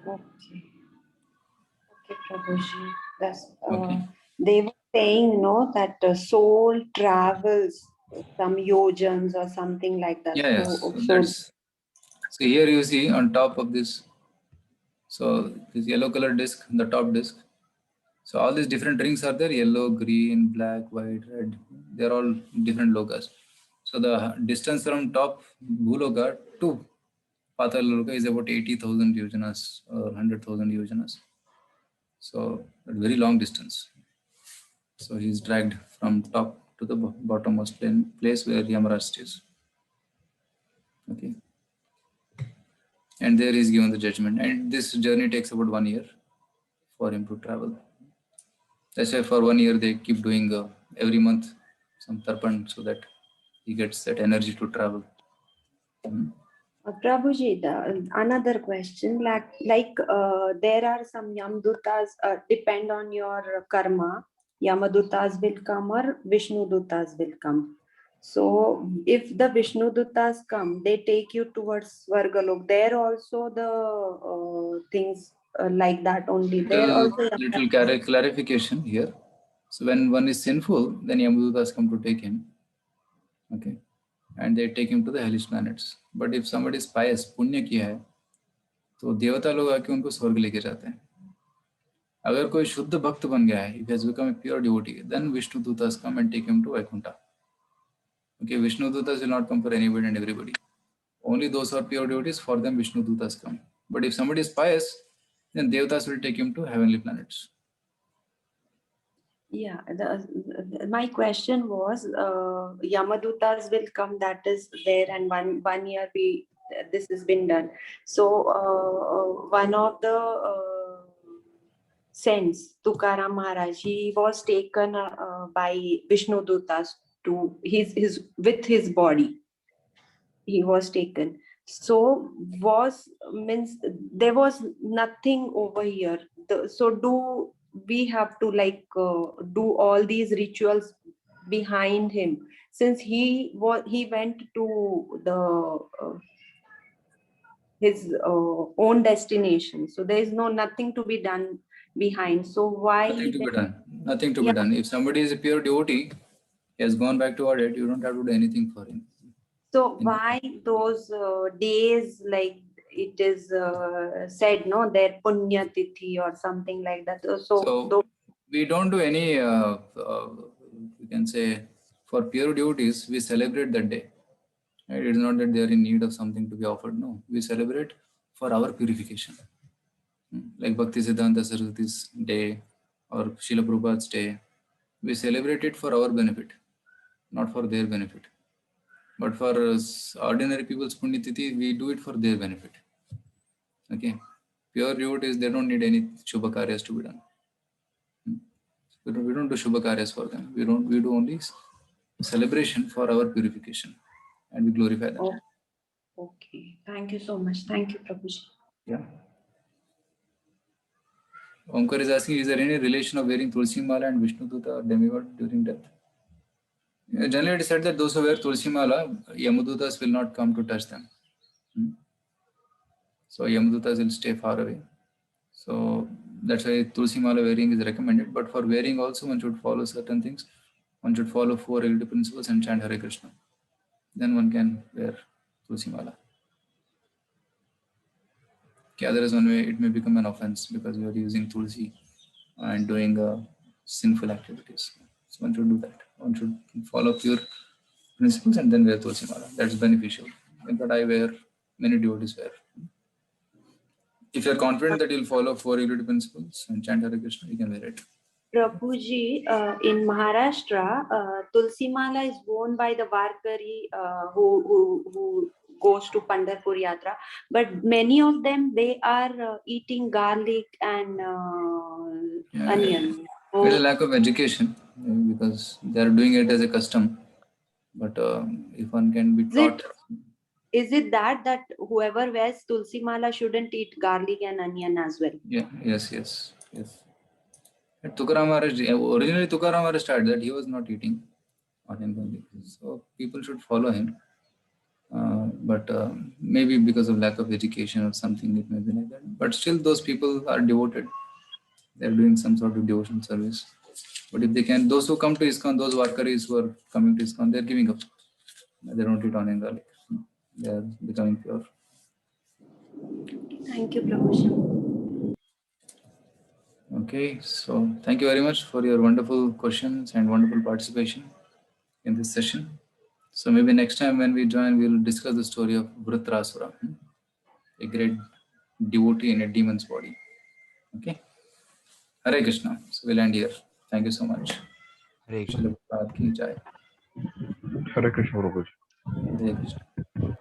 Okay. Okay, Prabhuji. That's, Okay. they were saying, no, that the soul travels some yojans or something like that. Yeah, yes. So here you see on top of this, so this yellow color disc, the top disc. So all these different rings are there, yellow, green, black, white, red. They're all different lokas. So the distance from top Bhuloka to Patala is about 80,000 yojanas or 100,000 yojanas. So a very long distance. So he's dragged from top to the bottommost place where Yamaraj stays. Okay. And there is given the judgment. And this journey takes about 1 year for him to travel. That's why for 1 year they keep doing every month some tarpan so that he gets that energy to travel. Prabhuji, another question, like there are some Yamadutas, depend on your karma, Yamadutas will come or Vishnudutas will come. So if the Vishnudutas come, they take you towards Svargalok. There also the things like that only. There also little clarification here. So when one is sinful, then Yamadutas come to take him. Okay. And they take him to the hellish planets. But if somebody is pious, पुण्य किया है, तो देवता लोग आके उनको स्वर्ग लेके जाते हैं. अगर कोई शुद्ध भक्त बन गया है, if he has become a pure devotee, then Vishnu Dutas come and take him to Vaikuntha. Okay, Vishnu Dutas will not come for anybody and everybody. Only those who are pure devotees, for them Vishnu Dutas come. But if somebody is pious, then Devatas will take him to heavenly planets. Yeah, my question was, Yamadutas will come, that is there, and one year this has been done. So one of the saints, Tukaram Maharaj, he was taken by Vishnu Dutas to his with his body. He was taken. So means there was nothing over here. So do we have to do all these rituals behind him, since he went to the his own destination, so there is nothing to be done behind, so why Nothing to be done. Nothing to be Yeah. done. If somebody is a pure devotee, he has gone back to audit, you don't have to do anything for him. So why those days, like it is said, no, their punya tithi or something like that. So we don't do any, you can say, for pure devotees, we celebrate that day. Right? It is not that they are in need of something to be offered. No, we celebrate for our purification. Like Bhakti Siddhanta Saraswati's day or Srila Prabhupada's day. We celebrate it for our benefit, not for their benefit. But for ordinary people's Punyatithi, we do it for their benefit. Okay. Pure devotees, they don't need any Shubha Karyas to be done. We don't do Shubha Karyas for them. We do only celebration for our purification, and we glorify them. Oh, okay. Thank you so much. Thank you, Prabhuji. Yeah. Omkar is asking, is there any relation of wearing Tulsi Mala and Vishnu Duta or demigod during death? Generally, it is said that those who wear Tulsi Mala, Yamadutas will not come to touch them. So Yamadutas will stay far away. So that's why Tulsi Mala wearing is recommended. But for wearing also, one should follow certain things. One should follow 4 regulative principles and chant Hare Krishna. Then one can wear Tulsi Mala. Okay, otherwise one way it may become an offense because you are using Tulsi and doing sinful activities. So one should do that. One should follow pure principles and then wear Tulsi Mala. That's beneficial. In fact, I wear, many devotees wear. If you are confident that you'll follow 4 regulative principles and chant Hare Krishna, you can wear it. Prabhuji, in Maharashtra, Tulsi Mala is worn by the Varkari who goes to Pandharpur Yatra, but many of them, they are eating garlic and onion. There's a lack of education because they are doing it as a custom. But if one can be taught, Is it that whoever wears Tulsi Mala shouldn't eat garlic and onion as well? yeah, yes. Tukaram Maharaj, originally Tukaram Maharaj started that, he was not eating onion garlic. So people should follow him. But maybe because of lack of education or something, it may be like that. But still, those people are devoted. They're doing some sort of devotional service. But if they can, those who come to ISKCON, those Varkaris who are coming to ISKCON, they're giving up. They don't eat onion garlic. They are becoming pure. Thank you, Prabhuji. Okay, so thank you very much for your wonderful questions and wonderful participation in this session. So maybe next time when we join, we'll discuss the story of Vritrasura, a great devotee in a demon's body. Okay. Hare Krishna. So we'll end here. Thank you so much. Hare Krishna. Srila Prabhupada ki jai. Hare Krishna, Prabhuji. Hare Krishna.